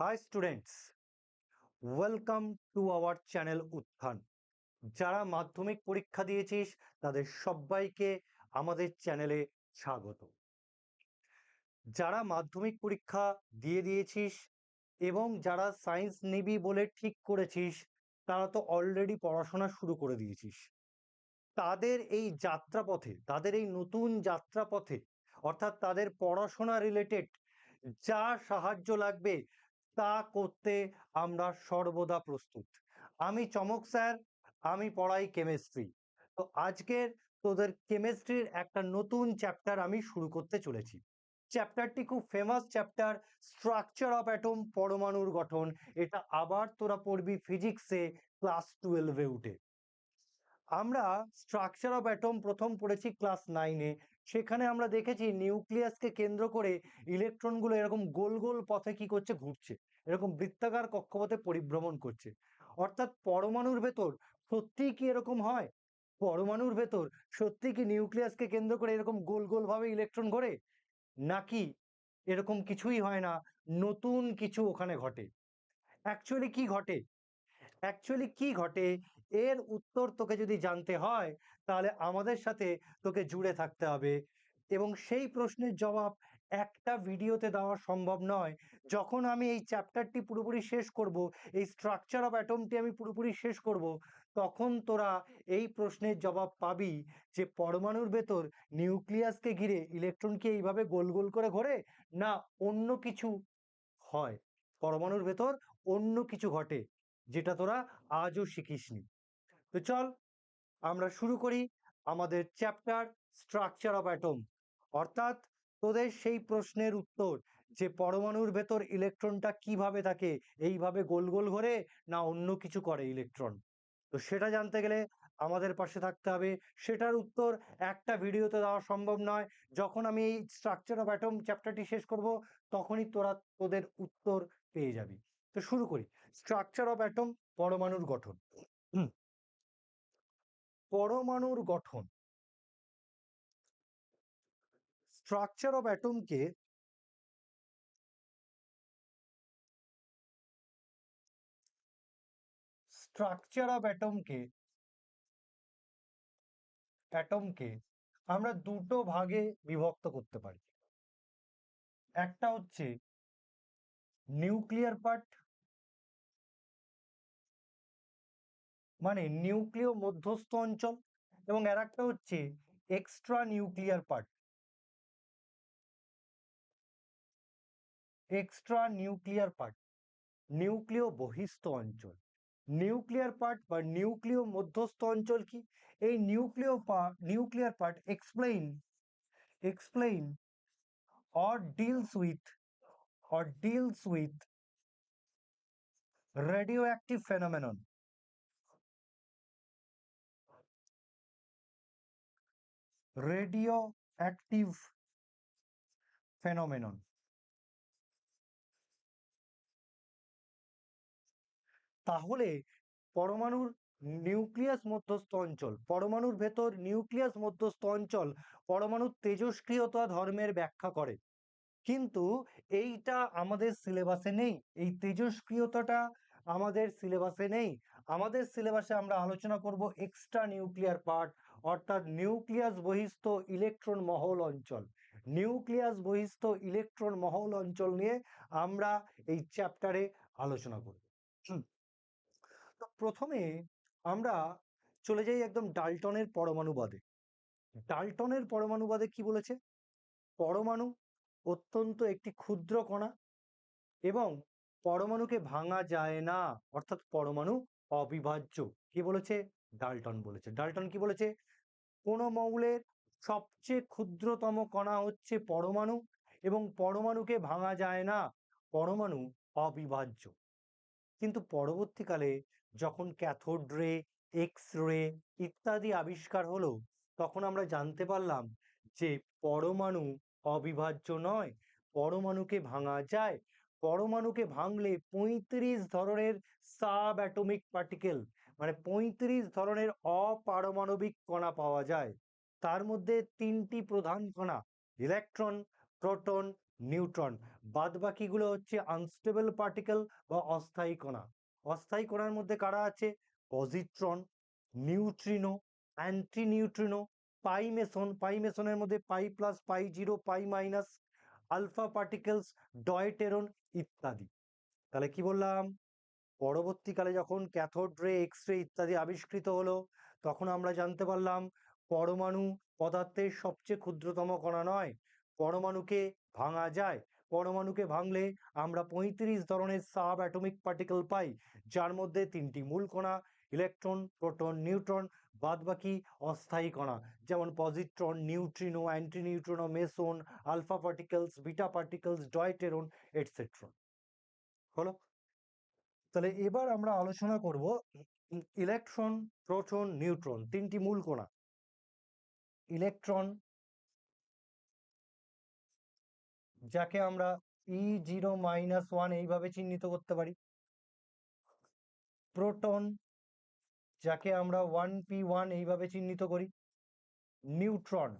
High students, welcome to our channel উত্থান। যারা মাধ্যমিক পরীক্ষা দিয়েছিস তাদের সবাইকে আমাদের চ্যানেলে স্বাগত। যারা মাধ্যমিক পরীক্ষা দিয়ে দিয়েছিস এবং যারা সায়েন্স নিবি বলে ঠিক করেছিস তারা তো অলরেডি পড়াশোনা শুরু করে দিয়েছিস। তাদের এই যাত্রাপথে, তাদের এই নতুন যাত্রাপথে অর্থাৎ তাদের পড়াশোনা রিলেটেড যা সাহায্য লাগবে তা করতে আমরা সর্বদা প্রস্তুত। আমি চমক স্যার, আমি পড়াই কেমিস্ট্রি। তো আজকের তোদের কেমিস্ট্রির একটা নতুন চ্যাপ্টার আমি শুরু করতে চলেছি। চ্যাপ্টারটি খুব famous chapter, structure of atom, পরমাণুর গঠন। এটা আবার তোরা পড়বি ফিজিক্সে ক্লাস 12-এ উঠে। আমরা স্ট্রাকচার অফ অ্যাটম প্রথম পড়েছি ক্লাস 9-এ। সেখানে আমরা দেখেছি নিউক্লিয়াসকে কেন্দ্র করে ইলেকট্রনগুলো এরকম গোল গোল পথে কি করছে, ঘুরছে, এরকম বৃত্তাকার কক্ষপথে পরিভ্রমণ করছে। অর্থাৎ পরমাণুর ভেতর সত্যিই কি এরকম হয়? পরমাণুর ভেতর সত্যি কি নিউক্লিয়াসকে কেন্দ্র করে এরকম গোল গোল ভাবে ইলেকট্রন ঘোরে, নাকি এরকম কিছুই হয় না, নতুন কিছু ওখানে ঘটে? অ্যাকচুয়ালি কি ঘটে? এর উত্তর তোকে যদি জানতে হয় তাহলে আমাদের সাথে তোকে জুড়ে থাকতে হবে, এবং সেই প্রশ্নের জবাব একটা ভিডিওতে দেওয়া সম্ভব নয়। যখন আমি এই চ্যাপ্টারটি পুরোপুরি শেষ করব, এই স্ট্রাকচার অফ অ্যাটমটি আমি পুরোপুরি শেষ করব, তখন তোরা এই প্রশ্নের জবাব পাবি যে পরমাণুর ভেতর নিউক্লিয়াসকে ঘিরে ইলেকট্রন কি এইভাবে গোল গোল করে ঘোরে, না অন্য কিছু হয়, পরমাণুর ভেতর অন্য কিছু ঘটে যেটা তোরা আজও শিখিসনি। তো চল আমরা শুরু করি আমাদের চ্যাপ্টার স্ট্রাকচার অফ অ্যাটম, অর্থাৎ তোদের সেই প্রশ্নের উত্তর যে পরমাণুর ভেতর ইলেকট্রনটা কিভাবে থাকে, এইভাবে গোল গোল ঘোরে না অন্য কিছু করে ইলেকট্রন। তো সেটা জানতে গেলে আমাদের পাশে থাকতে হবে। সেটার উত্তর একটা ভিডিওতে দেওয়া সম্ভব নয়। যখন আমি এই স্ট্রাকচার অফ অ্যাটম চ্যাপ্টারটি শেষ করব তখনই তোরা তোদের উত্তর পেয়ে যাবি। তো শুরু করি। স্ট্রাকচার অফ অ্যাটম, পরমাণুর গঠন। পরমাণুর গঠন। স্ট্রাকচার অফ অ্যাটমকে স্ট্রাকচার অফ অ্যাটমকে আমরা দুটো ভাগে বিভক্ত করতে পারি। একটা হচ্ছে নিউক্লিয়ার পার্ট, মানে নিউক্লিয় মধ্যস্থ অঞ্চল, এবং আর একটা হচ্ছে এক্সট্রা নিউক্লিয়ার পার্ট, নিউক্লিয় বহিস্থ অঞ্চল। নিউক্লিয়ার পার্ট বা নিউক্লিয় মধ্যস্থ অঞ্চল কি? এই nuclear part explain or deals with radioactive phenomenon, তাহলে পরমাণুর নিউক্লিয়াস মধ্যস্থ অঞ্চল, পরমাণুর ভেতর নিউক্লিয়াস মধ্যস্থ অঞ্চল পরমাণুর তেজস্ক্রিয়তা ধর্মের ব্যাখ্যা করে। কিন্তু এইটা আমাদের সিলেবাসে নেই, এই তেজস্ক্রিয়তাটা আমাদের সিলেবাসে নেই। আমাদের সিলেবাসে আমরা আলোচনা করব এক্সট্রা নিউক্লিয়ার পার্ট, অর্থাৎ নিউক্লিয়াস বহিস্থ ইলেকট্রন মহল অঞ্চল। নিউক্লিয়াস বহিস্থ ইলেকট্রন মহল অঞ্চল নিয়ে আমরা এই চ্যাপ্টারে আলোচনা করব। তো প্রথমে আমরা চলে যাই একদম ডাল্টনের পরমাণুবাদে। ডাল্টনের পরমাণুবাদে কি বলেছে? পরমাণু অত্যন্ত একটি ক্ষুদ্র কণা এবং পরমাণুকে ভাঙা যায় না, অর্থাৎ পরমাণু অবিভাজ্য। কি বলেছে? ডাল্টন বলেছে। ডাল্টন কি বলেছে? কোন মৌলের সবচেয়ে ক্ষুদ্রতম কণা হচ্ছে পরমাণু এবং পরমাণুকে ভাঙা যায় না, পরমাণু অবিভাজ্য। কিন্তু পরবর্তীকালে যখন ক্যাথোড রে, এক্স রে ইত্যাদি আবিষ্কার হলো, তখন আমরা জানতে পারলাম যে পরমাণু অবিভাজ্য নয়, পরমাণুকে ভাঙা যায়। পরমাণুকে ভাঙলে 35 ধরনের সাব অ্যাটমিক পার্টিকেল, মানে 35 ধরনের অপারমাণবিক কণা পাওয়া যায়। তার মধ্যে 3টি প্রধান কণা, ইলেকট্রন, প্রোটন, নিউট্রন। বাদ বাকিগুলো হচ্ছে আনস্টেবল পার্টিকেল বা অস্থায়ী কণা। অস্থায়ী কণার মধ্যে কারা আছে? পজিট্রন, নিউট্রিনো, অ্যান্টি নিউট্রিনো, পাই মেসন, পাই মেসনের মধ্যে পাই প্লাস, পাই জিরো, পাই মাইনাস, আলফা পার্টিকেলস, ডয়টেরন ইত্যাদি। তাহলে কি বললাম? পরবর্তীকালে যখন ক্যাথোড রে, এক্স রে ইত্যাদি আবিষ্কৃত হলো, তখন আমরা জানতে পারলাম পরমাণু পদার্থের সবচেয়ে ক্ষুদ্রতম কণা নয়, পরমাণুকে ভাঙা যায়। পরমাণুকে ভাঙলে আমরা 35 ধরনের সাব অ্যাটমিক পার্টিকেল পাই, যার মধ্যে 3টি মূল কণা, ইলেকট্রন, প্রোটন, নিউট্রন, বাদ বাকি অস্থায়ী কণা, যেমন positron, neutrino, anti neutrino, meson, alpha particles, beta particles, deuteron etcetera. হলো? তাহলে এবার আমরা আলোচনা করব ইলেকট্রন, প্রোটন, নিউট্রন, 3টি মূল কণা। ইলেকট্রন, যাকে আমরা E0-1 এইভাবে চিহ্নিত করতে পারি। প্রোটন, যাকে আমরা 1p1 এইভাবে চিহ্নিত করি। নিউট্রন,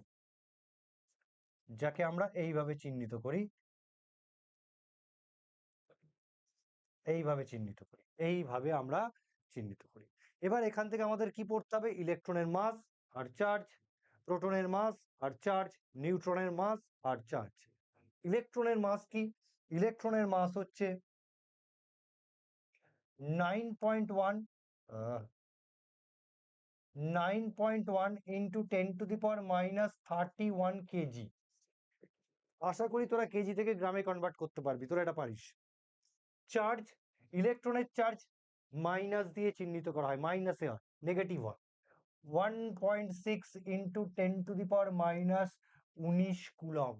যাকে আমরা এইভাবে চিহ্নিত করি, এইভাবে আমরা চিহ্নিত করি। এবার এখান থেকে আমাদের কি পড়তে হবে? ইলেকট্রনের মাস আর চার্জ, প্রোটনের মাস আর চার্জ, নিউট্রনের মাস আর চার্জ। ইলেকট্রনের মাস কি? ইলেকট্রনের মাস হচ্ছে 9.1 into 10⁻31 কেজি। আশা করি তোরা কেজি থেকে গ্রামে কনভার্ট করতে পারবি, তোরা এটা পারিস। চার্জ, ইলেকট্রনের চার্জ মাইনাস দিয়ে চিহ্নিত করা হয়, মাইনাসে হয়, নেগেটিভ হয়। 1.6 into 10⁻19 কুলম,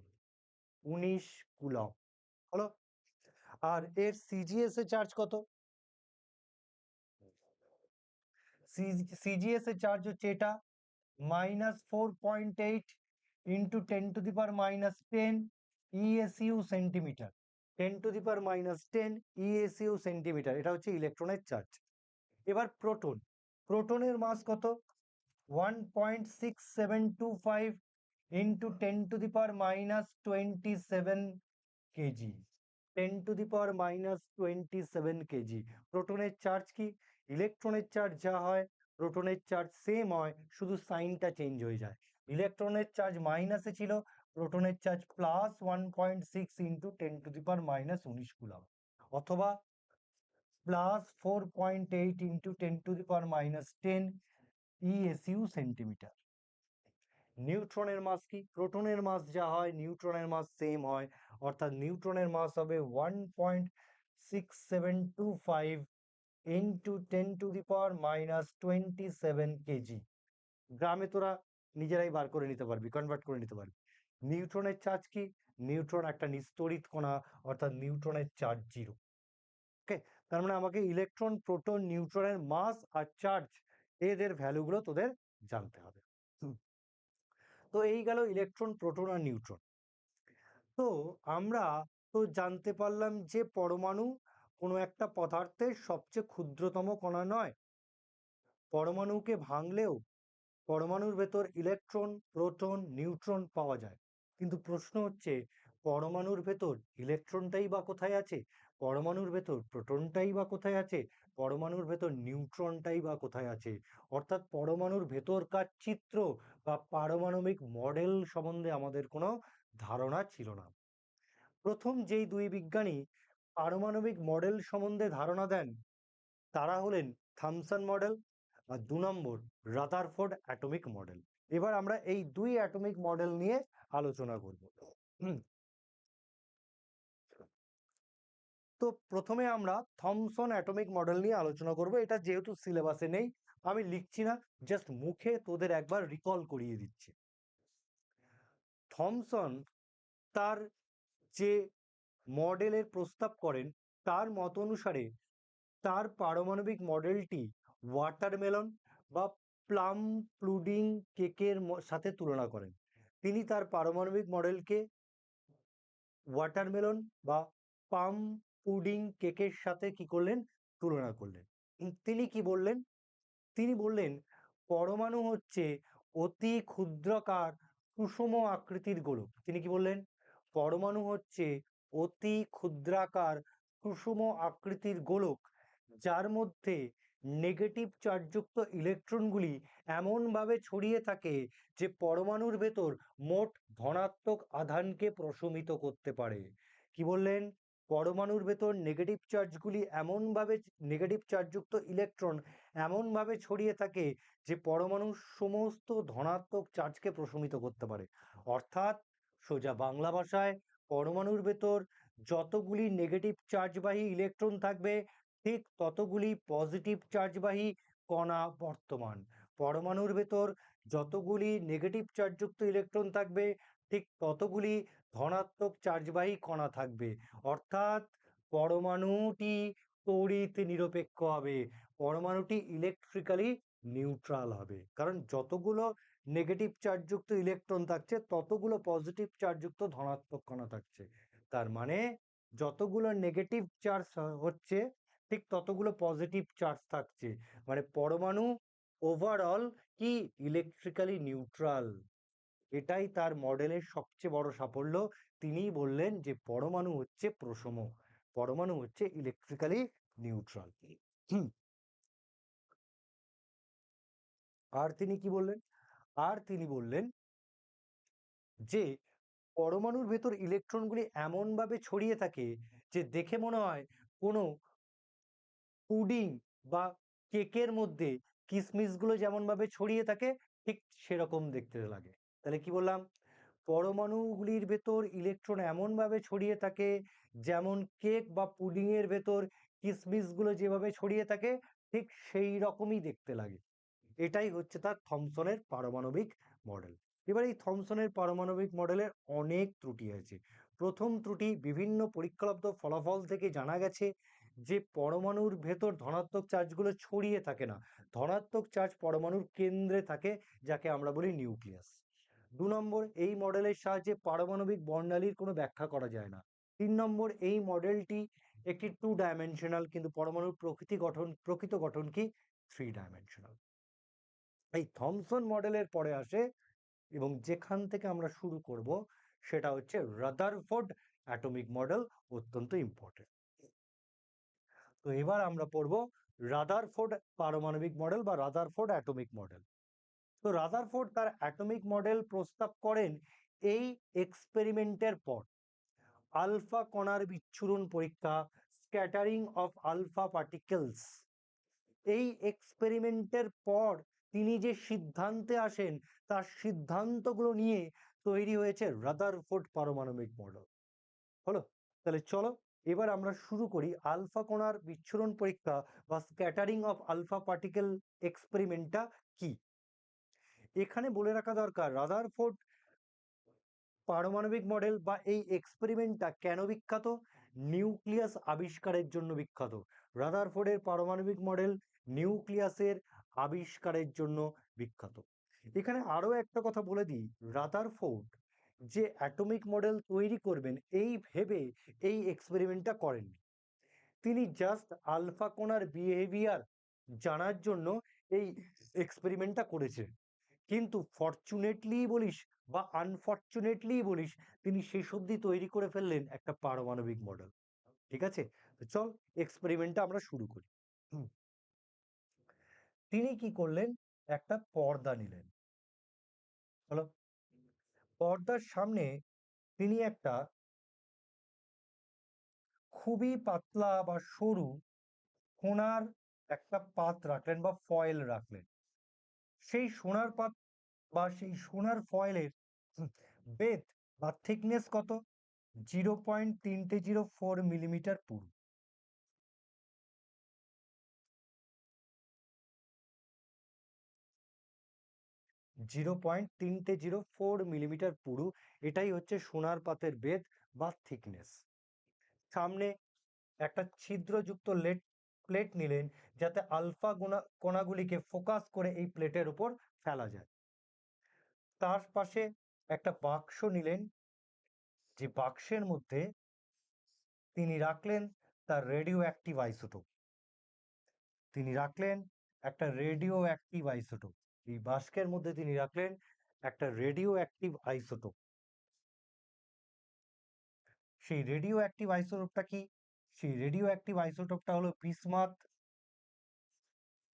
19 কুলম। হলো? আর এর সিজিএস এর চার্জ কত? সিজিএস এর চার্জ হচ্ছে এটা -4.8 into 10⁻10 ESU centimetre, 10⁻10 ESU centimetre. এটা হচ্ছে ইলেকট্রনের চার্জ। এবার প্রোটন, প্রোটনের মাস কত? 1.6725 into 10⁻27 কেজি, 10⁻27 কেজি। প্রোটনের চার্জ কি? ইলেকট্রনের চার্জ যা হয়, প্রোটনের চার্জ সেম হয়, শুধু সাইনটা চেঞ্জ হয়ে যায়। ইলেকট্রনের চার্জ মাইনাসে ছিল, প্রোটনের চার্জ প্লাস 1.6 into 10⁻19 কুলম, অথবা প্লাস 4.8 into 10⁻10 ESU সেন্টিমিটার। নিউট্রনের মাস কি? প্রোটনের মাস যা হয়, নিউট্রনের মাস সেম হয়, অর্থাৎ নিউট্রনের মাস হবে 1.6725 into 10⁻27 কেজি। গ্রামে তোরা নিজেরাই বার করে নিতে পারবি, কনভার্ট করে নিতে পারবি। নিউট্রনের চার্জ কি? নিউট্রন একটা নিস্তড়িত কণা, অর্থাৎ নিউট্রনের চার্জ 0। ওকে, তার মানে আমাকে ইলেকট্রন, প্রোটন, নিউট্রনের মাস আর চার্জ এদের ভ্যালুগুলো তোদের জানতে হবে। তো এই গেল ইলেকট্রন, প্রোটন আর নিউট্রন। তো আমরা তো জানতে পারলাম যে পরমাণু কোনো একটা পদার্থের সবচেয়ে ক্ষুদ্রতম কণা নয়, পরমাণুকে ভাঙলেও পরমাণুর ভেতর ইলেকট্রন, প্রোটন, নিউট্রন পাওয়া যায়। কিন্তু প্রশ্ন হচ্ছে, পরমাণুর ভেতর ইলেকট্রনটাই বা কোথায় আছে? পরমাণুর ভেতর প্রোটনটাই বা কোথায় আছে? পরমাণুর ভেতর নিউট্রনটাই বা কোথায় আছে? অর্থাৎ পরমাণুর ভেতরকার চিত্র বা পারমাণবিক মডেল সম্বন্ধে আমাদের কোনো ধারণা ছিল না। প্রথম যেই দুই বিজ্ঞানী পারমাণবিক মডেল সম্বন্ধে ধারণা দেন, তারা হলেন থমসন মডেল আর 2 নম্বর রাদারফোর্ড অ্যাটমিক মডেল। এবার আমরা এই দুই অ্যাটমিক মডেল নিয়ে আলোচনা করব। তো প্রথমে আমরা থমসন অ্যাটমিক মডেল নিয়ে আলোচনা করব। এটা যেহেতু সিলেবাসে নেই, আমি লিখছি না, জাস্ট মুখে তোদের একবার রিকল করিয়ে দিচ্ছি। থমসন তার যে মডেলের প্রস্তাব করেন, তার মত অনুসারে তার পারমাণবিক মডেলটি ওয়াটারমেলন বা প্লাম পুডিং কেকের সাথে তুলনা করেন। তিনি তার পারমাণবিক মডেলকে ওয়াটারমেলন বা পাম পুডিং কেকের সাথে কি করলেন? তুলনা করলেন। তিনি কি বললেন? তিনি বললেন পরমাণু হচ্ছে অতি ক্ষুদ্রাকার সুষম আকৃতির গোলক। তিনি কি বললেন? পরমাণু হচ্ছে অতি ক্ষুদ্রাকার সুষম আকৃতির গোলক, যার মধ্যে নেগেটিভ চার্জযুক্ত ইলেকট্রনগুলি এমনভাবে ছড়িয়ে থাকে যে পরমাণুর ভেতর মোট ধনাত্মক আধানকে প্রশমিত করতে পারে। কি বললেন? পরমাণুর ভেতর নেগেটিভ চার্জযুক্ত ইলেকট্রন এমনভাবে ছড়িয়ে থাকে যে পরমাণুর সমস্ত ধনাত্মক চার্জকে প্রশমিত করতে পারে। অর্থাৎ সোজা বাংলা ভাষায়, পরমাণুর ভেতর যতগুলি নেগেটিভ চার্জবাহী ইলেকট্রন থাকবে ঠিক ততগুলি পজিটিভ চার্জবাহী কণা বর্তমান। পরমাণুর ভেতর যতগুলি নেগেটিভ চার্জযুক্ত ইলেকট্রন থাকবে ঠিক ততগুলি ধনাত্মক চার্জবাহী কণা থাকবে। অর্থাৎ পরমাণুটি তড়িৎ নিরপেক্ষ হবে, পরমাণুটি ইলেকট্রিক্যালি নিউট্রাল হবে। কারণ যতগুলো নেগেটিভ চার্জযুক্ত ইলেকট্রন থাকছে ততগুলো পজিটিভ চার্জযুক্ত ধনাত্মক কণা থাকছে। তার মানে যতগুলো নেগেটিভ চার্জ হচ্ছে ঠিক ততগুলো পজিটিভ চার্জ থাকছে। মানে পরমাণু ওভারঅল কি ইলেকট্রিক্যালি নিউট্রাল। এটাই তার মডেলের সবচেয়ে বড় সাফল্য। তিনিই বললেন যে পরমাণু হচ্ছে প্রশম, পরমাণু হচ্ছে ইলেকট্রিক্যালি নিউট্রাল। আর তিনি কি বললেন? আর তিনি বললেন যে পরমাণুর ভেতর ইলেকট্রনগুলি এমনভাবে ছড়িয়ে থাকে যে দেখে মনে হয় কোনো পুডিং বা কেকের মধ্যে কিসমিসগুলো যেমনভাবে ছড়িয়ে থাকে ঠিক সেরকম দেখতে লাগে। তাহলে কি বললাম? পরমাণুগুলির ভেতর ইলেকট্রন এমনভাবে ছড়িয়ে থাকে যেমন কেক বা পুডিংয়ের ভেতর কিসমিসগুলো যেভাবে ছড়িয়ে থাকে ঠিক সেই রকমই দেখতে লাগে। এটাই হচ্ছে তার থমসনের পারমাণবিক মডেল। এবার এই থমসনের পারমাণবিক মডেলের অনেক ত্রুটি আছে। প্রথম ত্রুটি, বিভিন্ন পরীক্ষালব্ধ ফলাফল থেকে জানা গেছে যে পরমাণুর ভেতর ধনাত্মক চার্জগুলো ছড়িয়ে থাকে না, ধনাত্মক চার্জ পরমাণুর কেন্দ্রে থাকে, যাকে আমরা বলি নিউক্লিয়াস। ২ নম্বর, এই মডেলের সাহায্যে পারমাণবিক বর্ণালীর কোনো ব্যাখ্যা করা যায় না। ৩ নম্বর, এই মডেলটি একটি 2 ডাইমেনশনাল, কিন্তু পরমাণুর প্রকৃত গঠন কি 3 ডাইমেনশনাল। এই থমসন মডেলের পরে আসে এবং যেখান থেকে আমরা শুরু করব সেটা হচ্ছে রাদারফোর্ড অ্যাটমিক মডেল, অত্যন্ত ইম্পর্টেন্ট। তো এবার আমরা পড়ব রাদারফোর্ড পারমাণবিক মডেল বা রাদারফোর্ড অ্যাটমিক মডেল। তো রাদারফোর্ড তার অ্যাটমিক মডেল প্রস্তাব করেন এই এক্সপেরিমেন্টের পর। আলফা কণার বিচ্ছুরণ পরীক্ষা, স্ক্যাটারিং অফ আলফা পার্টিকেলস, এই এক্সপেরিমেন্টের পর তিনি যে সিদ্ধান্তে আসেন তার সিদ্ধান্তগুলো নিয়ে তৈরি হয়েছে রাদারফোর্ড পারমাণবিক মডেল। হলো? তাহলে চলো এবার আমরা শুরু করি আলফা কণার বিচ্ছুরণ পরীক্ষা বা স্ক্যাটারিং অফ আলফা পার্টিকেল এক্সপেরিমেন্টটা কি। এখানে বলে রাখা দরকার রাদারফোর্ড পারমাণবিক মডেল বা এই এক্সপেরিমেন্টটা কেন বিখ্যাত? নিউক্লিয়াস আবিষ্কারের জন্য বিখ্যাত। রাদারফোর্ডের পারমাণবিক মডেল নিউক্লিয়াসের আবিষ্কারের জন্য বিখ্যাত। এখানে আরো একটা কথা বলে দিই, রাদারফোর্ড যে অ্যাটমিক মডেল তৈরি করবেন এই ভেবে এই এক্সপেরিমেন্টটা করেননি। তিনি জাস্ট আলফা কণার বিহেভিয়ার জানার জন্য এই এক্সপেরিমেন্টটা করেছেন। কিন্তু ফরচুনেটলি বলিস বা আনফরচুনেটলি বলিস, তিনি শেষ অবধি তৈরি করে ফেললেন একটা পারমাণবিক মডেল। ঠিক আছে? তো চল এক্সপেরিমেন্টটা আমরা শুরু করি। তিনি কি করলেন? একটা পর্দা নিলেন। হলো? পর্দার সামনে তিনি একটা খুবই পাতলা বা সরু সোনার একটা পাত রাখলেন বা ফয়েল রাখলেন। সেই সোনার পাত বা সেই সোনার ফয়েলের বেধ বা থিকনেস কত? 0.304 মিলিমিটার পুরু। 0.304 মিলিমিটার পুরু, এটাই হচ্ছে সোনার পাতের বেধ বা থিকনেস। সামনে একটা ছিদ্রযুক্ত প্লেট নিলেন যাতে আলফা কণাগুলিকে ফোকাস করে এই প্লেটের উপর ফেলা যায়। তার পাশে একটা বাক্স নিলেন, যে বাক্সের মধ্যে তিনি রাখলেন তার রেডিও অ্যাক্টিভ আইসোটোপ। তিনি রাখলেন একটা রেডিও অ্যাক্টিভ আইসোটোপ। এই বাস্কের মধ্যে তিনি রাখলেন একটা রেডিও অ্যাক্টিভ আইসোটোপ। সেই রেডিও অ্যাক্টিভ আইসোটোপটা কি? সেই রেডিও অ্যাক্টিভ আইসোটোপটা হলো বিসমাথ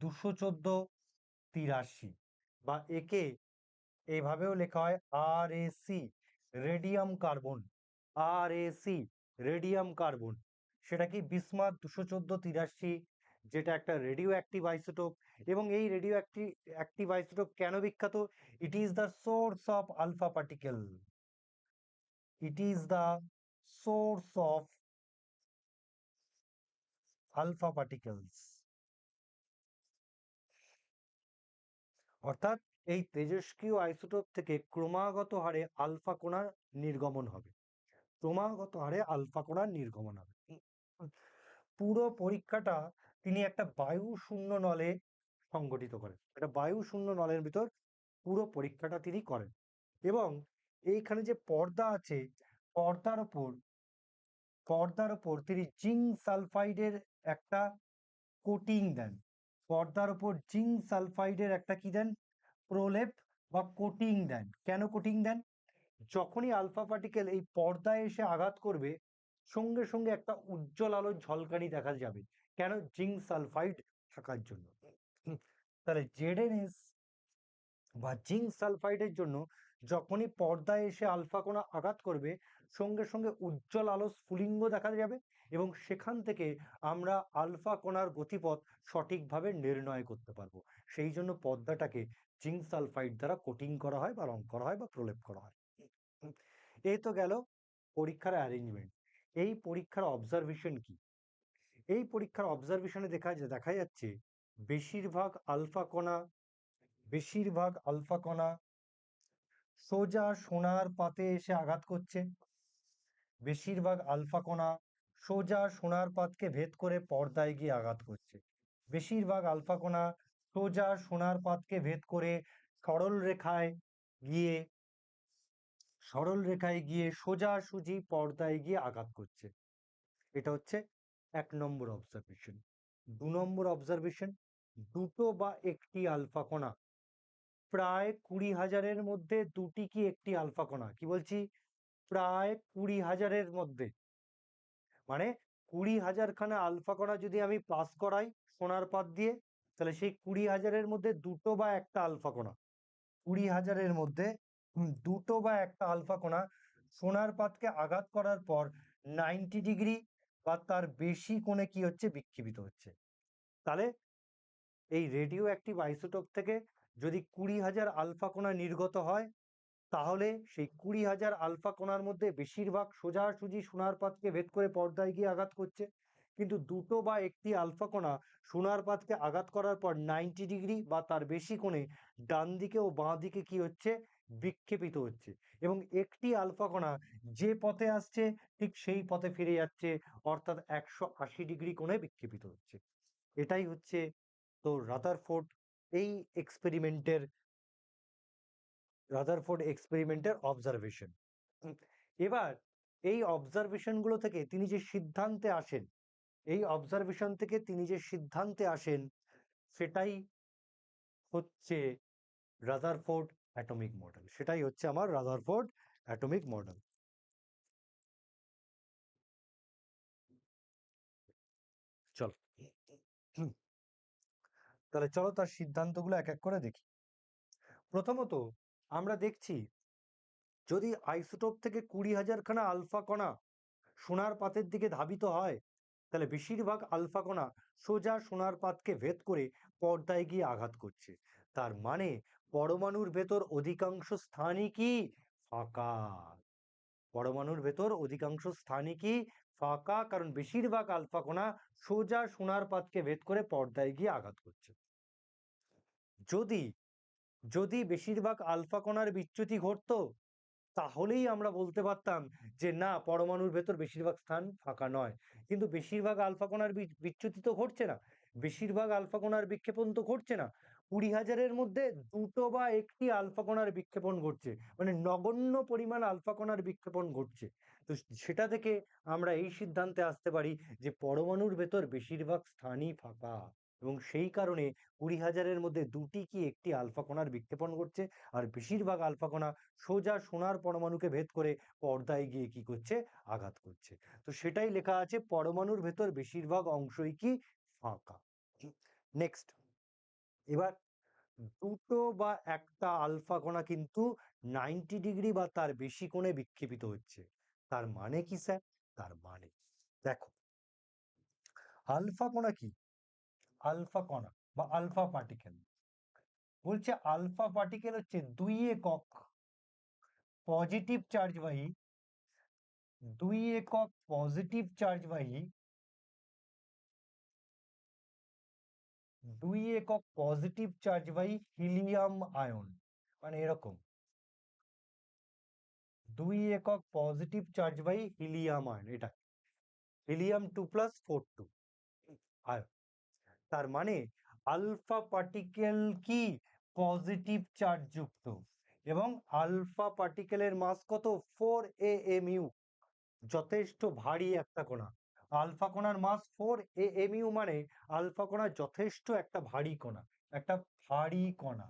214-83, বা একে এভাবেও লেখা হয় RaC, radium carbon. RaC, radium carbon. সেটা কি বিসমাথ 214-83, যেটা একটা রেডিও অ্যাক্টিভ আইসোটোপ। এবং এই রেডিও অ্যাক্টিভ আইসোটোপ কেন বিখ্যাত? It is the source of alpha particle. It is the source of alpha particles. অর্থাৎ এই তেজস্ক্রিয় আইসোটোপ থেকে ক্রমাগত হারে আলফা কণার নির্গমন হবে। ক্রমাগত হারে আলফা কণার নির্গমন হবে। পুরো পরীক্ষাটা তিনি একটা বায়ু শূন্য নলে সংগঠিত করেন। একটা বায়ু শূন্য নলের ভিতর পুরো পরীক্ষাটা তিনি করেন। এবং এইখানে যে পর্দা আছে, পর্দার ওপর তিনি জিঙ্ক সালফাইডের একটা কোটিং দেন। পর্দার ওপর জিঙ্ক সালফাইডের একটা কি দেন? প্রলেপ বা কোটিং দেন। কেন কোটিং দেন? যখনই আলফা পার্টিকেল এই পর্দায় এসে আঘাত করবে, সঙ্গে সঙ্গে একটা উজ্জ্বল আলোর ঝলকানি দেখা যাবে। কেন? জিঙ্ক সালফাইড থাকার জন্য। তাহলে ZnS বা জিঙ্ক সালফাইডের জন্য যখনই পর্দায় এসে আলফা কণা আঘাত করবে, সঙ্গে সঙ্গে উজ্জ্বল আলো স্ফুলিঙ্গ দেখা যাবে, এবং সেখান থেকে আমরা আলফা কণার গতিপথ সঠিকভাবে নির্ণয় করতে পারবো। সেই জন্য পর্দাটাকে জিঙ্ক সালফাইড দ্বারা কোটিং করা হয়, বা রং করা হয়, বা প্রলেপ করা হয়। এই তো গেল পরীক্ষার অ্যারেঞ্জমেন্ট। এই পরীক্ষার অবজারভেশন কি? এই পরীক্ষার অবজারভেশনে দেখা যাচ্ছে বেশিরভাগ আলফা কণা সোজা সোনার পাতে এসে আঘাত করছে। বেশিরভাগ আলফা কণা সোজা সোনার পাতকে ভেদ করে পর্দায় গিয়ে আঘাত করছে। বেশিরভাগ আলফা কণা সোজা সোনার পাতকে ভেদ করে সরল রেখায় গিয়ে সোজাসুজি পর্দায় গিয়ে আঘাত করছে। এটা হচ্ছে 1 নম্বর অবজারভেশন। 2 নম্বর অবজারভেশন, দুটো বা একটি আলফা কণা, প্রায় 20,000-এর মধ্যে দুটি কি একটি আলফা কণা। কি বলছি? প্রায় 20,000-এর মধ্যে, মানে 20,000 খানা আলফা কণা যদি আমি পাস করাই সোনার পাত দিয়ে, তাহলে সেই 20,000-এর মধ্যে দুটো বা একটা আলফা কণা, 20,000-এর মধ্যে দুটো বা একটা আলফা কণা সোনার পাতকে আঘাত করার পর 90 ডিগ্রি বা তার বেশি কোণে কি হচ্ছে? বিক্ষেপিত হচ্ছে। তাহলে এই রেডিও অ্যাক্টিভ আইসোটোপ থেকে যদি 20,000 আলফা কণা নির্গত হয়, তাহলে সেই 20,000 আলফা কণার মধ্যে বেশিরভাগ সোজাসুজি সোনার পাতকে ভেদ করে পর্দায় গিয়ে আঘাত করছে। কিন্তু দুটো বা একটি আলফা কণা সোনার পাতকে আঘাত করার পর 90 ডিগ্রি বা তার বেশি কোণে ডান দিকে ও বাঁ দিকে কি হচ্ছে? বিক্ষেপিত হচ্ছে। এবং একটি আলফা কণা যে পথে আসছে ঠিক সেই পথে ফিরে যাচ্ছে, অর্থাৎ 180 ডিগ্রি কোণে বিক্ষেপিত হচ্ছে। এটাই হচ্ছে তো এই এক্সপেরিমেন্টের রাদারফোর্ড এক্সপেরিমেন্টের অবজারভেশন। এবার এই অবজারভেশনগুলো থেকে তিনি যে সিদ্ধান্তে আসেন, সেটাই হচ্ছে রাদারফোর্ড অ্যাটমিক মডেল। সেটাই হচ্ছে আমার রাদারফোর্ড অ্যাটমিক মডেল। চলো, তাহলে চলো তার সিদ্ধান্তগুলো এক এক করে দেখি। প্রথমত আমরা দেখছি, যদি আইসোটোপ থেকে 20,000 খানা আলফা কণা সোনার পাতের দিকে ধাবিত হয়, তাহলে বেশিরভাগ আলফা কণা সোজা সোনার পাতকে ভেদ করে পর্দায় গিয়ে আঘাত করছে। তার মানে পরমাণুর ভেতর অধিকাংশ স্থানই কি? ফাঁকা। পরমাণুর ভেতর অধিকাংশ স্থানই কি? ফাঁকা, কারণ বেশিরভাগ আলফা কণা সোজা সোনার পাতকে ভেদ করে পর্দায় গিয়ে আঘাত করছে। যদি যদি বেশিরভাগ আলফা কণার বিচ্যুতি ঘটতো, তাহলেই আমরা বলতে পারতাম যে না, পরমাণুর ভেতর বেশিরভাগ স্থান ফাঁকা নয়। কিন্তু বেশিরভাগ আলফা কণার বিচ্যুতি তো ঘটছে না, বেশিরভাগ আলফা কণার বিক্ষেপণ তো ঘটছে না। 20,000-এর মধ্যে দুটো বা একটি আলফা কণার বিক্ষেপণ ঘটছে, মানে নগণ্য পরিমাণ আলফা কণার বিক্ষেপণ ঘটছে। তো সেটা থেকে আমরা এই সিদ্ধান্তে আসতে পারি যে পরমাণুর ভেতর বেশিরভাগ স্থানই ফাঁকা। এবং সেই কারণে 20,000-এর মধ্যে 2টি কি একটি আলফা কণার বিক্ষেপণ ঘটছে, আর বেশিরভাগ আলফা কণা সোজা সোনার পরমাণুকে ভেদ করে পর্দায় গিয়ে কি করছে? আঘাত করছে। তো সেটাই লেখা আছে, পরমাণুর ভেতর বেশিরভাগ অংশই কি? ফাঁকা। নেক্সট, এবার দুটো বা একটা আলফা কণা কিন্তু 90 ডিগ্রি বা তার বেশি কোণে বিক্ষেপিত হচ্ছে। তার মানে কি স্যার? তার মানে দেখো, আলফা কণা কি? আলফা কণা বা আলফা পার্টিকেল, বলছে আলফা পার্টিকেল হচ্ছে 2 একক পজিটিভ চার্জবাহী, 2 একক পজিটিভ চার্জবাহী, 2 একক পজিটিভ চার্জবাহী হিলিয়াম আয়ন। মানে এরকম 2 একক পজিটিভ চার্জবাহী হিলিয়াম আয়ন, এটা হিলিয়াম 2+4 2 আয়ন। তার মানে আলফা পার্টিকেল কি? পজিটিভ চার্জ যুক্ত, এবং আলফা পার্টিকেলের মাস কত? 4 AMU, যথেষ্ট ভারী একটা কণা। আলফা কণার মাস 4 AMU, মানে আলফা কণা যথেষ্ট একটা ভারী কণা, একটা ভারী কণা।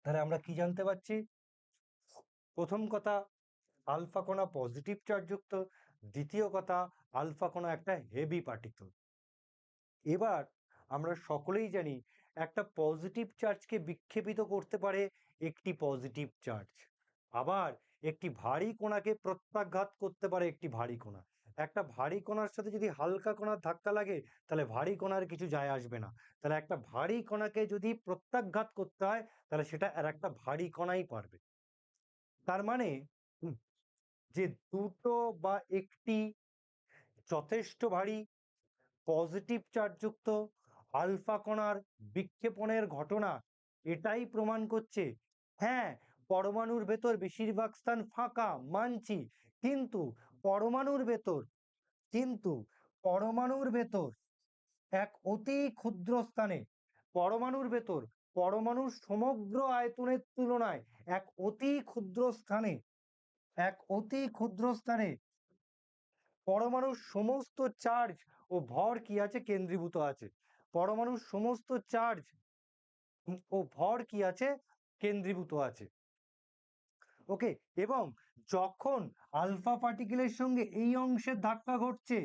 তাহলে আমরা কি জানতে পারছি? প্রথম কথা, আলফা কণা পজিটিভ চার্জ যুক্ত। দ্বিতীয় কথা, আলফা কণা একটা হেভি পার্টিকেল। এবার আমরা সকলেই জানি একটা পজিটিভ চার্জকে বিক্ষেপিত করতে পারে একটি পজিটিভ চার্জ, আবার একটি ভারী কণাকে প্রত্যাঘাত করতে পারে একটি ভারী কণা। একটা ভারী কণার সাথে যদি হালকা কণার ধাক্কা লাগে, তাহলে ভারী কণার কিছু যায় আসবে না। তাহলে একটা ভারী কণাকে যদি প্রত্যাঘাত করতে হয়, তাহলে সেটা আর একটা ভারী কণাই পারবে। তার মানে যে দুটো বা একটি যথেষ্ট ভারী পজিটিভ চার্জযুক্ত আলফা কণার বিক্ষেপণের ঘটনা এটাই প্রমাণ করছে, হ্যাঁ, পরমাণুর ভেতর বেশিরভাগ স্থান ফাঁকা, মানছি, কিন্তু পরমাণুর ভেতর কিন্তু পরমাণুর ভেতর এক অতি ক্ষুদ্র স্থানে, পরমাণুর ভেতর পরমাণুর সমগ্র আয়তনের তুলনায় এক অতি ক্ষুদ্র স্থানে, এক অতি ক্ষুদ্র স্থানে পরমাণুর সমস্ত চার্জ ও ভর কি আছে? কেন্দ্রীভূত আছে। পরমাণুর সমস্ত চার্জ ও ভর কি আছে? কেন্দ্রীভূত আছে। ওকে, এবং যখন আলফা পার্টিকেলের সঙ্গে এই অংশের ধাক্কা ঘটছে,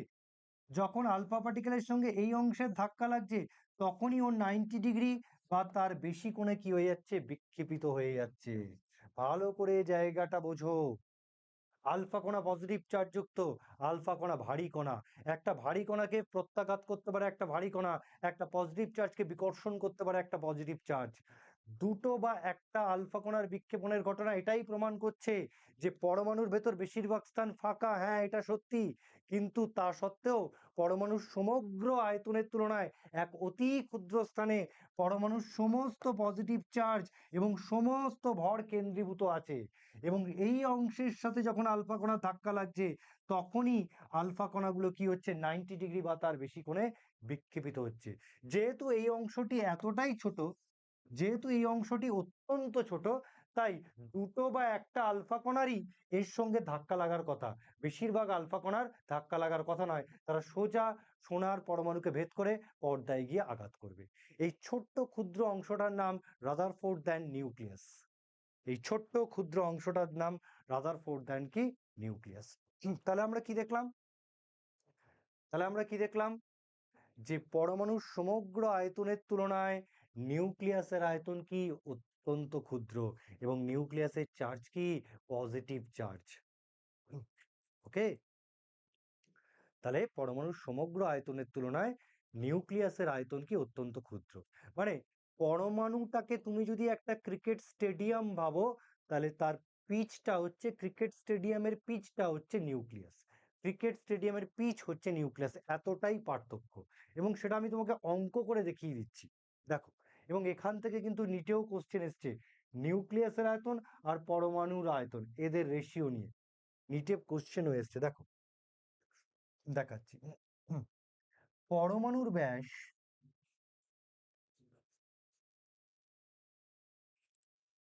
যখন আলফা পার্টিকেলের সঙ্গে এই অংশের ধাক্কা লাগছে, তখনই ও 90 ডিগ্রি বা তার বেশি কোণে কি হয়ে যাচ্ছে? বিক্ষেপিত হয়ে যাচ্ছে। ভালো করে জায়গাটা বোঝো। আলফা কণা পজিটিভ চার্জ যুক্ত, আলফা কণা ভারী কণা। একটা ভারী কণাকে প্রত্যাঘাত করতে পারে একটা ভারী কণা, একটা পজিটিভ চার্জকে বিকর্ষণ করতে পারে একটা পজিটিভ চার্জ। দুটো বা একটা আলফা কণার বিক্ষেপণের ঘটনা এটাই প্রমাণ করছে যে পরমাণুর ভেতর বেশিরভাগ স্থান ফাঁকা, হ্যাঁ এটা সত্যি, কিন্তু তা সত্ত্বেও পরমাণুর সমগ্র আয়তনের তুলনায় এক অতি ক্ষুদ্র স্থানে পরমাণুর সমস্ত পজিটিভ চার্জ এবং সমস্ত ভর কেন্দ্রীভূত আছে, এবং এই অংশের সাথে যখন আলফা কণা ধাক্কা লাগছে, তখনই আলফা কণাগুলো কি হচ্ছে? 90 ডিগ্রি বা তার বেশি কোণে বিক্ষেপিত হচ্ছে। যেহেতু এই অংশটি এতটাই ছোট, যেহেতু এই অংশটি অত্যন্ত ছোট, তাই দুটো বা একটা আলফা কণারই এর সঙ্গে ধাক্কা লাগার কথা। বেশিরভাগ আলফা কণার ধাক্কা লাগার কথা নয়, তারা সোজা সোনার পরমাণুকে ভেদ করে পর্দায় গিয়ে আঘাত করবে। এই ছোট্ট ক্ষুদ্র অংশটার নাম রাদারফোর্ড দ্যান নিউক্লিয়াস। এই ছোট্ট ক্ষুদ্র অংশটার নাম রাদারফোর্ড দ্যান কি? নিউক্লিয়াস। তাহলে আমরা কি দেখলাম? তাহলে আমরা কি দেখলাম? যে পরমাণুর সমগ্র আয়তনের তুলনায় নিউক্লিয়াসের আয়তন কি? অত্যন্ত ক্ষুদ্র, এবং নিউক্লিয়াসের চার্জ কি? Positive charge. ওকে, তাহলে পরমাণুর সমগ্র আয়তনের তুলনায় নিউক্লিয়াসের আয়তন কি? অত্যন্ত ক্ষুদ্র। মানে পরমাণুটাকে তুমি যদি একটা ক্রিকেট স্টেডিয়াম ভাবো, তাহলে তার পিচটা হচ্ছে, ক্রিকেট স্টেডিয়ামের পিচটা হচ্ছে নিউক্লিয়াস, ক্রিকেট স্টেডিয়ামের পিচ হচ্ছে নিউক্লিয়াস, এতটাই পার্থক্য। এবং সেটা আমি তোমাকে অঙ্ক করে দেখিয়ে দিচ্ছি, দেখো। এবং এখান থেকে কিন্তু নিটেও কোশ্চেন এসছে নিউক্লিয়াসের আয়তন আর পরমাণুর আয়তন এদের রেশিও নিয়ে, নিটে কোশ্চেনও এসছে, দেখো দেখাচ্ছি। হুম, পরমাণুর ব্যাস,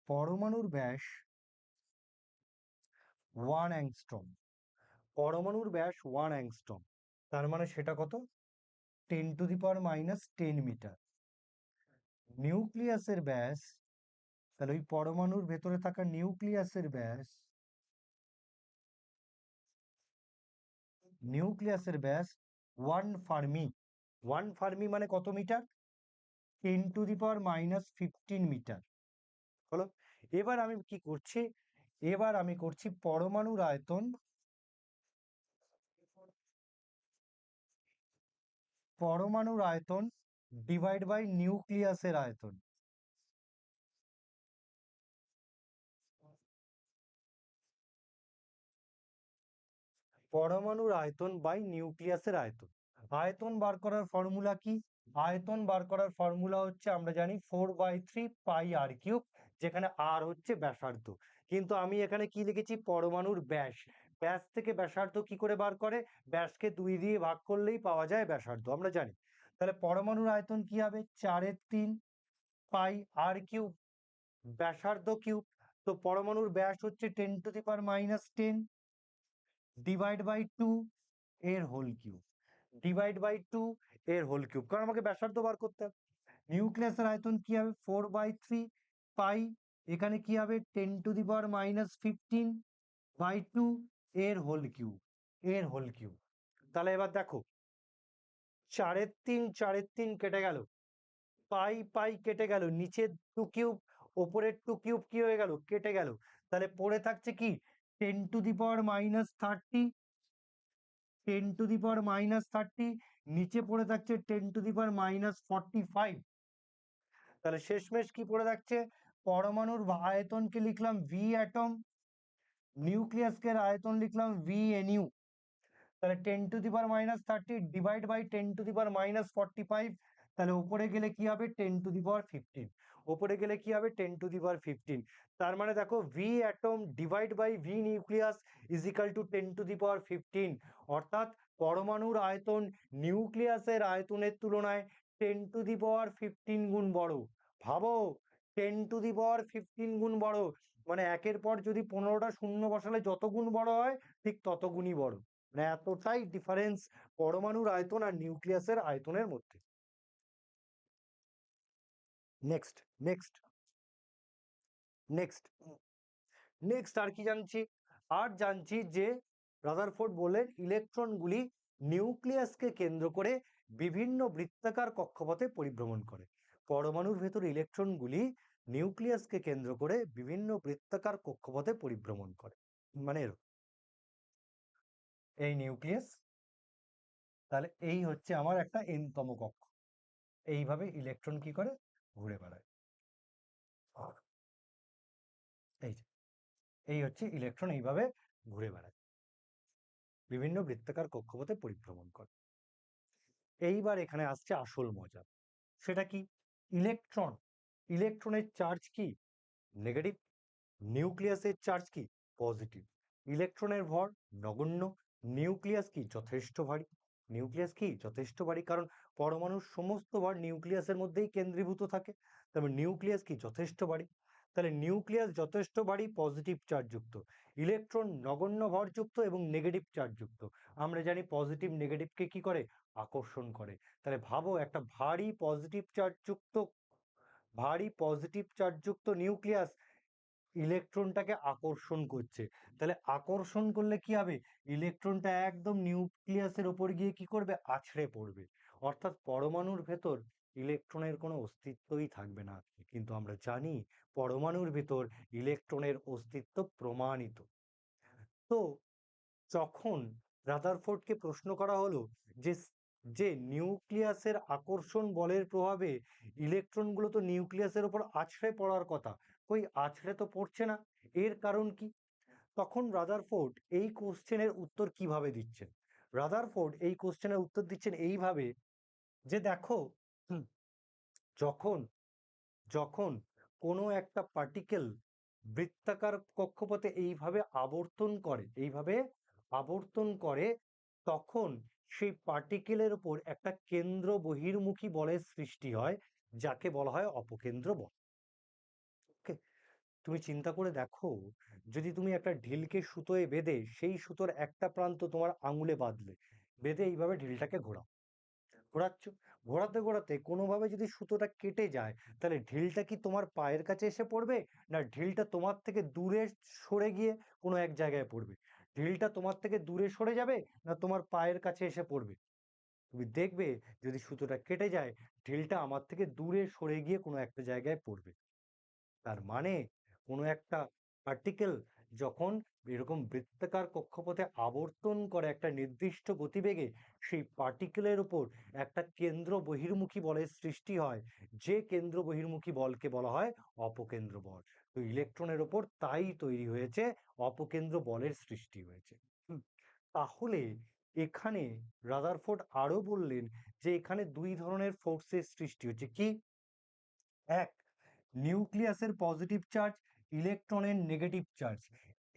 পরমাণুর ব্যাস 1 অ্যাংস্ট্রম, পরমাণুর ব্যাস 1 অ্যাংস্ট্রম। তার মানে সেটা কত? 10⁻10 মিটার। নিউক্লিয়াসের ব্যাস, তাহলে ওই পরমাণুর ভেতরে থাকা নিউক্লিয়াসের ব্যাস, ওয়ান ফার্মি। ওয়ান ফার্মি মানে কত মিটার? 10⁻15 মিটার। হলো। এবার আমি কি করছি, এবার আমি করছি পরমাণুর আয়তন, পরমাণুর আয়তন ডিভাইড বাই নিউক্লিয়াসের আয়তন। পরমাণুর আয়তন বাই নিউক্লিয়াসের আয়তন। আয়তন বার করার ফর্মুলা কি? আয়তন বার করার ফর্মুলা হচ্ছে আমরা জানি 4/3 πr³, যেখানে আর হচ্ছে ব্যাসার্ধ। কিন্তু আমি এখানে কি লিখেছি? পরমাণুর ব্যাস। ব্যাস থেকে ব্যাসার্ধ কি করে বার করে? ব্যাসকে 2 দিয়ে ভাগ করলেই পাওয়া যায় ব্যাসার্ধ, আমরা জানি। তাহলে পরমাণুর আয়তন কি হবে? 4/3 πr³ ব্যাসার্ধ কিউব। তো পরমাণুর ব্যাস হচ্ছে 10⁻10 ডিভাইড বাই 2 এর হোল কিউব, ডিভাইড বাই 2 এর হোল কিউব, কারণ আমাকে ব্যাসার্ধ বার করতে হবে। নিউক্লিয়াসের আয়তন কি হবে? 4/3 পাই, এখানে কি হবে? 10⁻15 বাই 2 এর হোল কিউব, এর হোল কিউব। তাহলে এবার দেখো, 4/3 কেটে গেল, পাই পাই কেটে গেল, নিচের 2 কিউব, ওপরের 2 কিউব কি হয়ে গেল? কেটে গেল। তাহলে পড়ে থাকছে কি? 10⁻30, 10⁻30, নিচে পড়ে থাকছে 10⁻45। তাহলে শেষমেশ কি পড়ে থাকছে? পরমাণুর আয়তনকে লিখলাম ভি অ্যাটম, নিউক্লিয়াসকে আয়তন লিখলাম ভি এনইউ। তাহলে 10⁻30 ডিভাইড বাই 10⁻45, তাহলে উপরে গেলে কি হবে? 10⁻15। উপরে গেলে কি হবে? 10⁻15। তার মানে দেখো, V atom divide by V nucleus is equal to 10⁻15। অর্থাৎ পরমাণুর আয়তন নিউক্লিয়াসের আয়তনের তুলনায় 10⁻15 গুণ বড়। ভাবো, 10⁻15 গুণ বড়, মানে একের পর যদি 15টা শূন্য বসালে যত গুণ বড় হয়, ঠিক তত গুণই বড়। মানে এতটাই ডিফারেন্স পরমাণুর আয়তন আর নিউক্লিয়াসের আয়তনের মধ্যে। নেক্সট নেক্সট নেক্সট নেক্সট আর কি জানছি? আর জানছি যে রাদারফোর্ড বললেন ইলেকট্রনগুলি নিউক্লিয়াসকে কেন্দ্র করে বিভিন্ন বৃত্তাকার কক্ষপথে পরিভ্রমণ করে। পরমাণুর ভেতর ইলেকট্রনগুলি নিউক্লিয়াসকে কেন্দ্র করে বিভিন্ন বৃত্তাকার কক্ষপথে পরিভ্রমণ করে। মানে এই নিউক্লিয়াস, তাহলে এই হচ্ছে আমার একটা এনতম কক্ষ। এইভাবে ইলেকট্রন কি করে? ঘুরে বেড়ায়। এই যে, এই হচ্ছে ইলেকট্রন এইভাবে ঘুরে বেড়ায়, বিভিন্ন বৃত্তাকার কক্ষপথে পরিভ্রমণ করে। এইবার এখানে আসছে আসল মজা। সেটা কি? ইলেকট্রন, ইলেকট্রনের চার্জ কি? নেগেটিভ। নিউক্লিয়াসের চার্জ কি? পজিটিভ। ইলেকট্রনের ভর নগণ্য, নিউক্লিয়াস কি? যথেষ্ট ভারী। নিউক্লিয়াস কি? যথেষ্ট ভারী, কারণ পরমাণুর সমস্ত ভর নিউক্লিয়াসের মধ্যেই কেন্দ্রীভূত থাকে। তবে নিউক্লিয়াস কি? যথেষ্ট ভারী। তাহলে নিউক্লিয়াস যথেষ্ট ভারী, পজিটিভ চার্জযুক্ত। ইলেকট্রন নগণ্য ভরযুক্ত এবং নেগেটিভ চার্জযুক্ত। আমরা জানি পজিটিভ নেগেটিভকে কি করে? আকর্ষণ করে। তাহলে ভাবো, একটা ভারী পজিটিভ চার্জযুক্ত নিউক্লিয়াস ইলেকট্রনটাকে আকর্ষণ করছে। তাহলে আকর্ষণ করলে কি হবে? ইলেকট্রনটা একদম নিউক্লিয়াসের ওপর গিয়ে কি করবে? আছড়ে পড়বে। অর্থাৎ পরমাণুর ভেতর ইলেকট্রনের কোনো অস্তিত্বই থাকবে না। কিন্তু আমরা জানি পরমাণুর ভেতর ইলেকট্রনের অস্তিত্ব প্রমাণিত। তো যখন রাদারফোর্ডকে প্রশ্ন করা হলো যে যে নিউক্লিয়াসের আকর্ষণ বলের প্রভাবে ইলেকট্রনগুলো তো নিউক্লিয়াসের উপর আছড়ে পড়ার কথা, কই আছড়ে তো পড়ছে না, এর কারণ কি? তখন রাদারফোর্ড এই কোশ্চেনের উত্তর কিভাবে দিচ্ছেন? রাদারফোর্ড এই কোশ্চেনের উত্তর দিচ্ছেন এইভাবে যে দেখো, হুম, যখন যখন কোনো একটা পার্টিকেল বৃত্তাকার কক্ষপথে এইভাবে আবর্তন করে, তখন সেই পার্টিকেলের উপর একটা কেন্দ্র বহির্মুখী বলের সৃষ্টি হয়, যাকে বলা হয় অপকেন্দ্র বল। ওকে, তুমি চিন্তা করে দেখো, যদি তুমি একটা ঢিলকে সুতোয় বেঁধে সেই সুতোর একটা প্রান্ত তোমার আঙুলে বেঁধে এইভাবে ঢিলটাকে ঘোরাও, ঘোরাচ্ছ, ঘোরাতে ঘোরাতে কোনোভাবে যদি সুতোটা কেটে যায়, তাহলে ঢিলটা কি তোমার পায়ের কাছে এসে পড়বে, না ঢিলটা তোমার থেকে দূরে সরে গিয়ে কোনো এক জায়গায় পড়বে? ঢিলটা তোমার থেকে দূরে সরে যাবে, না তোমার পায়ের কাছে এসে পড়বে? তুমি দেখবে যদি সুতোটা কেটে যায়, ঢিলটা আমার থেকে দূরে সরে গিয়ে কোনো একটা জায়গায় পড়বে। তার মানে কোনো একটা পার্টিকেল যখন এরকম বৃত্তাকার কক্ষপথে আবর্তন করে একটা নির্দিষ্ট গতিবেগে, সেই পার্টিকেলের উপর একটা কেন্দ্র বহির্মুখী বলের সৃষ্টি হয়, যে কেন্দ্র বহির্মুখী বলকে বলা হয় অপকেন্দ্র বল। তো ইলেকট্রনের ওপর তাই তৈরি হয়েছে, অপকেন্দ্র বলের সৃষ্টি হয়েছে। হুম, তাহলে এখানে রাদারফোর্ড আরো বললেন যে এখানে দুই ধরনের ফোর্সের সৃষ্টি হচ্ছে। কি? এক, নিউক্লিয়াসের পজিটিভ চার্জ, ইলেকট্রনের নেগেটিভ চার্জ।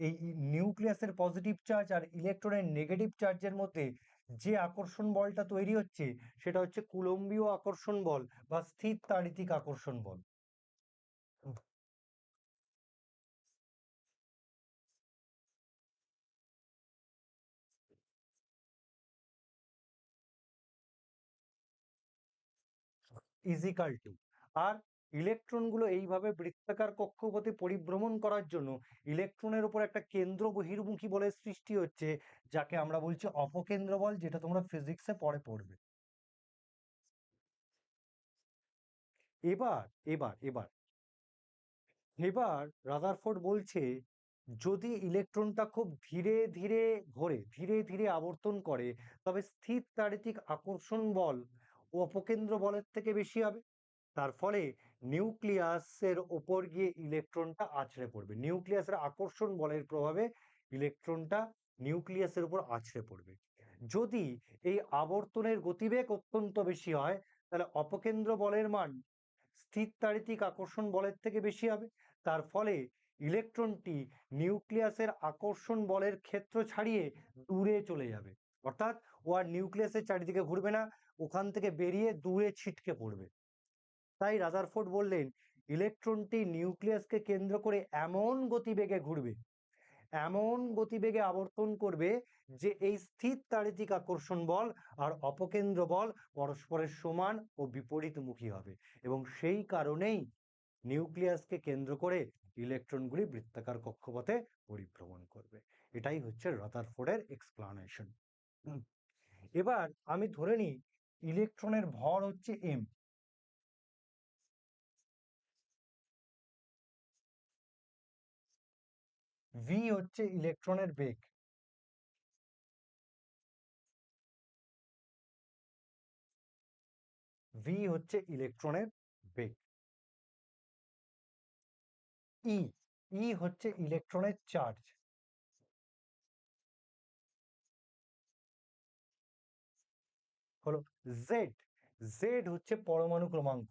এই নিউক্লিয়াসের পজিটিভ চার্জ আর ইলেকট্রনের নেগেটিভ চার্জের মধ্যে যে আকর্ষণ বলটা তৈরি হচ্ছে, সেটা হচ্ছে কুলম্বীয় আকর্ষণ বল বা স্থির তাড়িতিক আকর্ষণ বল। Is equal two. আর ইলেকট্রনগুলো এইভাবে বৃত্তাকার কক্ষপথে পরিভ্রমণ করার জন্য ইলেকট্রনের উপর একটা কেন্দ্র বহির্মুখী বলের সৃষ্টি হচ্ছে, যাকে আমরা বলছি অপকেন্দ্র বল, যেটা তোমরা ফিজিক্সে পরে পড়বে। এবার এবার এবার এবার রাদারফোর্ড বলছে, যদি ইলেকট্রনটা খুব ধীরে ধীরে ঘোরে, ধীরে ধীরে আবর্তন করে, তবে স্থির তাড়িতিক আকর্ষণ বল ও অপকেন্দ্র বলের থেকে বেশি হবে। তার ফলে নিউক্লিয়াসের ওপর গিয়ে ইলেকট্রনটা আছড়ে পড়বে। নিউক্লিয়াসের আকর্ষণ বলের প্রভাবে ইলেকট্রনটা নিউক্লিয়াসের উপর আছড়ে পড়বে। যদি এই আবর্তনের গতিবেগ অত্যন্ত বেশি হয়, তাহলে অপকেন্দ্র বলের মান স্থির তাড়িতিক আকর্ষণ বলের থেকে বেশি হবে। তার ফলে ইলেকট্রনটি নিউক্লিয়াসের আকর্ষণ বলের ক্ষেত্র ছাড়িয়ে দূরে চলে যাবে। অর্থাৎ ও আর নিউক্লিয়াসের চারিদিকে ঘুরবে না, ওখান থেকে বেরিয়ে দূরে ছিটকে পড়বে। তাই রাদারফোর্ড বললেন, ইলেকট্রনটি নিউক্লিয়াসকে কেন্দ্র করে এমন গতিবেগে ঘুরবে, এমন গতিবেগে আবর্তন করবে, যে এই স্থির তাড়িতিক আকর্ষণ বল আর অপকেন্দ্র বল পরস্পরের সমান ও বিপরীতমুখী হবে। এবং সেই কারণেই নিউক্লিয়াসকে কেন্দ্র করে ইলেকট্রনগুলি বৃত্তাকার কক্ষপথে পরিভ্রমণ করবে। এটাই হচ্ছে রাদারফোর্ডের এক্সপ্লানেশন। এবার আমি ধরে নিই ইলেকট্রনের ভর হচ্ছে এম। ভি হচ্ছে ইলেকট্রনের বেগ। ভি হচ্ছে ইলেকট্রনের বেগ। ই, ই হচ্ছে ইলেকট্রনের চার্জ। হলো জেড, জেড হচ্ছে পরমাণু ক্রমাঙ্ক।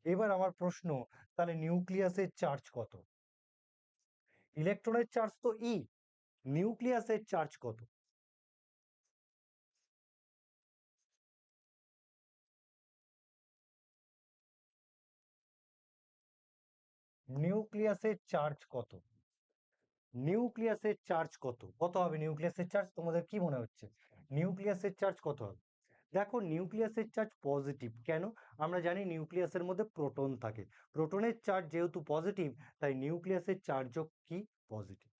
এবার আমার প্রশ্ন, তাহলে নিউক্লিয়াসের চার্জ কত? ইলেকট্রনের চার্জ তো ই, নিউক্লিয়াসের চার্জ কত? নিউক্লিয়াসের চার্জ কত? নিউক্লিয়াসের চার্জ কত? কত হবে নিউক্লিয়াসের চার্জ? তোমাদের কি মনে হচ্ছে নিউক্লিয়াসের চার্জ কত হবে? দেখো, নিউক্লিয়াসের চার্জ পজিটিভ। কেন? আমরা জানি নিউক্লিয়াসের মধ্যে প্রোটন থাকে। প্রোটনের চার্জ যেহেতু পজিটিভ, তাই নিউক্লিয়াসের চার্জও কি পজিটিভ।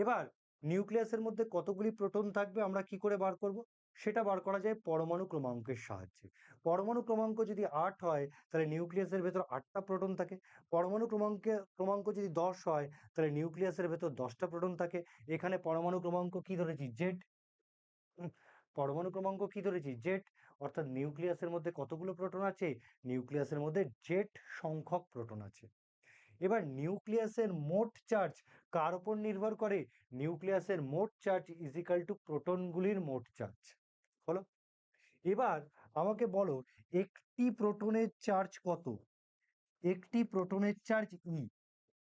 এবার নিউক্লিয়াসের মধ্যে কতগুলি প্রোটন থাকবে আমরা কি করে বার করব? সেটা বার করা যায় পরমাণু ক্রমাঙ্কের সাহায্যে। পরমাণু ক্রমাঙ্ক যদি ৮ হয়, তাহলে নিউক্লিয়াসের ভেতর ৮টা প্রোটন থাকে। পরমাণু ক্রমাঙ্ক যদি ১০ হয়, তাহলে নিউক্লিয়াসের ভেতর ১০টা প্রোটন থাকে। এখানে পরমাণু ক্রমাঙ্ক কি ধরেছি? জেড। পরমাণু ক্রমাঙ্ক কি ধরেছি? জেড। অর্থাৎ নিউক্লিয়াসের মধ্যে কতগুলো প্রোটন আছে? নিউক্লিয়াসের মধ্যে জেড সংখ্যক প্রোটন আছে। এবার নিউক্লিয়াসের মোট চার্জ কার উপর নির্ভর করে? নিউক্লিয়াসের মোট চার্জ ইজিক্যাল টু প্রোটনগুলির মোট চার্জ। হলো? এবার আমাকে বলো, একটি প্রোটনের চার্জ কত? একটি প্রোটনের চার্জ ই।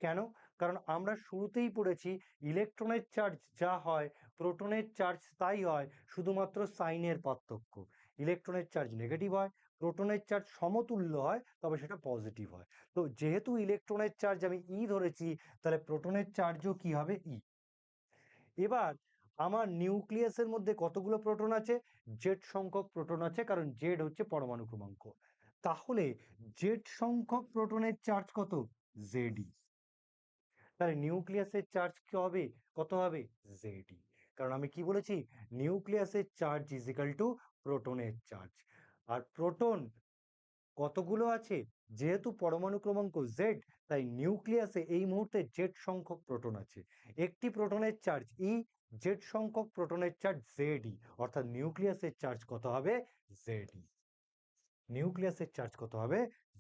কেন? কারণ আমরা শুরুতেই পড়েছি, ইলেকট্রনের চার্জ যা হয় প্রোটনের চার্জ তাই হয়, শুধুমাত্র সাইনের পার্থক্য। ইলেকট্রনের চার্জ নেগেটিভ হয়, প্রোটনের চার্জ সমতুল্য হয় তবে সেটা পজিটিভ হয়। তো যেহেতু ইলেকট্রনের চার্জ আমি ই ধরেছি, তাহলে প্রোটনের চার্জও কি হবে? ই। এবার আমার নিউক্লিয়াসের মধ্যে কতগুলো প্রোটন আছে? জেড সংখ্যক প্রোটন আছে, কারণ জেড হচ্ছে পরমাণু ক্রমাঙ্ক। তাহলে জেড সংখ্যক প্রোটনের চার্জ কত? জেডই। তাহলে নিউক্লিয়াসের চার্জ কি হবে? কত হবে? জেডই। কারণ আমি কি বলেছি? নিউক্লিয়াসের চার্জ ইজ ইকাল টু প্রোটনের চার্জ। আর প্রোটন কতগুলো আছে? যেহেতু পরমাণু ক্রমাঙ্ক জেড, তাই নিউক্লিয়াসে এই মুহূর্তে জেড সংখ্যক প্রোটন আছে। একটি প্রোটনের চার্জ ই, জেড সংখ্যক প্রোটনের চার্জ জেডই, অর্থাৎ নিউক্লিয়াসের চার্জ কত হবে? জেডই। নিউক্লিয়াসের চার্জ কত হবে?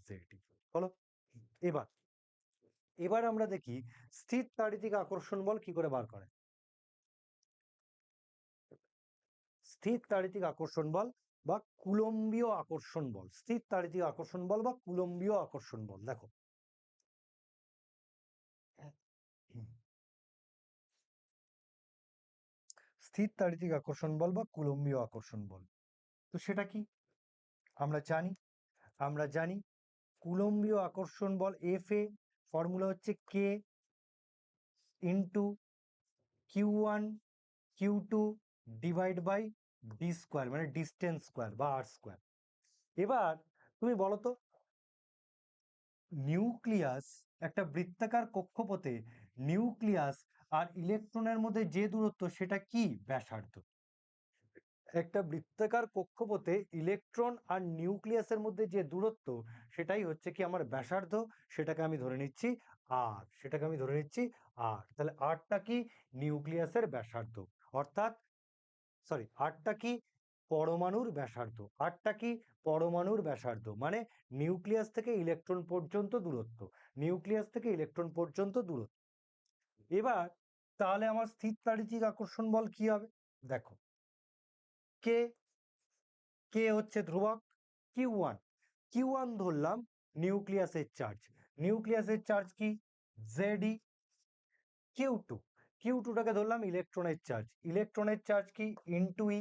জেডই। বলো। এবার এবার আমরা দেখি স্থির তাড়িতিক আকর্ষণ বল কি করে বার করে। স্থির তাড়িতিক আকর্ষণ বল বা কুলম্বীয় আকর্ষণ বল। স্থির তাড়িতিক আকর্ষণ বল বা কুলম্বীয় আকর্ষণ বল। দেখো, স্থির তাড়িতিক আকর্ষণ বল বা কুলম্বীয় আকর্ষণ বল, তো সেটা কি? আমরা জানি আমরা জানি কুলম্বীয় আকর্ষণ বল এফ এ ফর্মুলা হচ্ছে K into Q one Q two divide by D square, মানে ডিস্টেন্স স্কোয়ার বা আর স্কোয়ার। এবার তুমি বলো তো, নিউক্লিয়াস একটা বৃত্তাকার কক্ষপথে নিউক্লিয়াস আর ইলেকট্রনের মধ্যে যে দূরত্ব সেটা কি? ব্যাসার্ধ। একটা বৃত্তাকার কক্ষপথে ইলেকট্রন আর নিউক্লিয়াসের মধ্যে যে দূরত্ব সেটাই হচ্ছে কি আমার ব্যাসার্ধ। সেটাকে আমি ধরে নিচ্ছি আর, সেটাকে আমি ধরে নিচ্ছি আর। তাহলে আরটা কি? নিউক্লিয়াসের ব্যাসার্ধ। অর্থাৎ সরি, আরটা কি? পরমাণুর ব্যাসার্ধ। আরটা কি? পরমাণুর ব্যাসার্ধ, মানে নিউক্লিয়াস থেকে ইলেকট্রন পর্যন্ত দূরত্ব। নিউক্লিয়াস থেকে ইলেকট্রন পর্যন্ত দূরত্ব। এবার তাহলে আমার স্থির তাড়িতিক আকর্ষণ বল কি হবে? দেখো, কে কে হচ্ছে ধ্রুবক, কিউ ওয়ান কিউ ওয়ান ধরলাম নিউক্লিয়াসের চার্জ। নিউক্লিয়াসের চার্জ কি? জেডই। কিউ টু কিউ টুটাকে ধরলাম ইলেকট্রনের চার্জ। ইলেকট্রনের চার্জ কি? ইন্টু ই।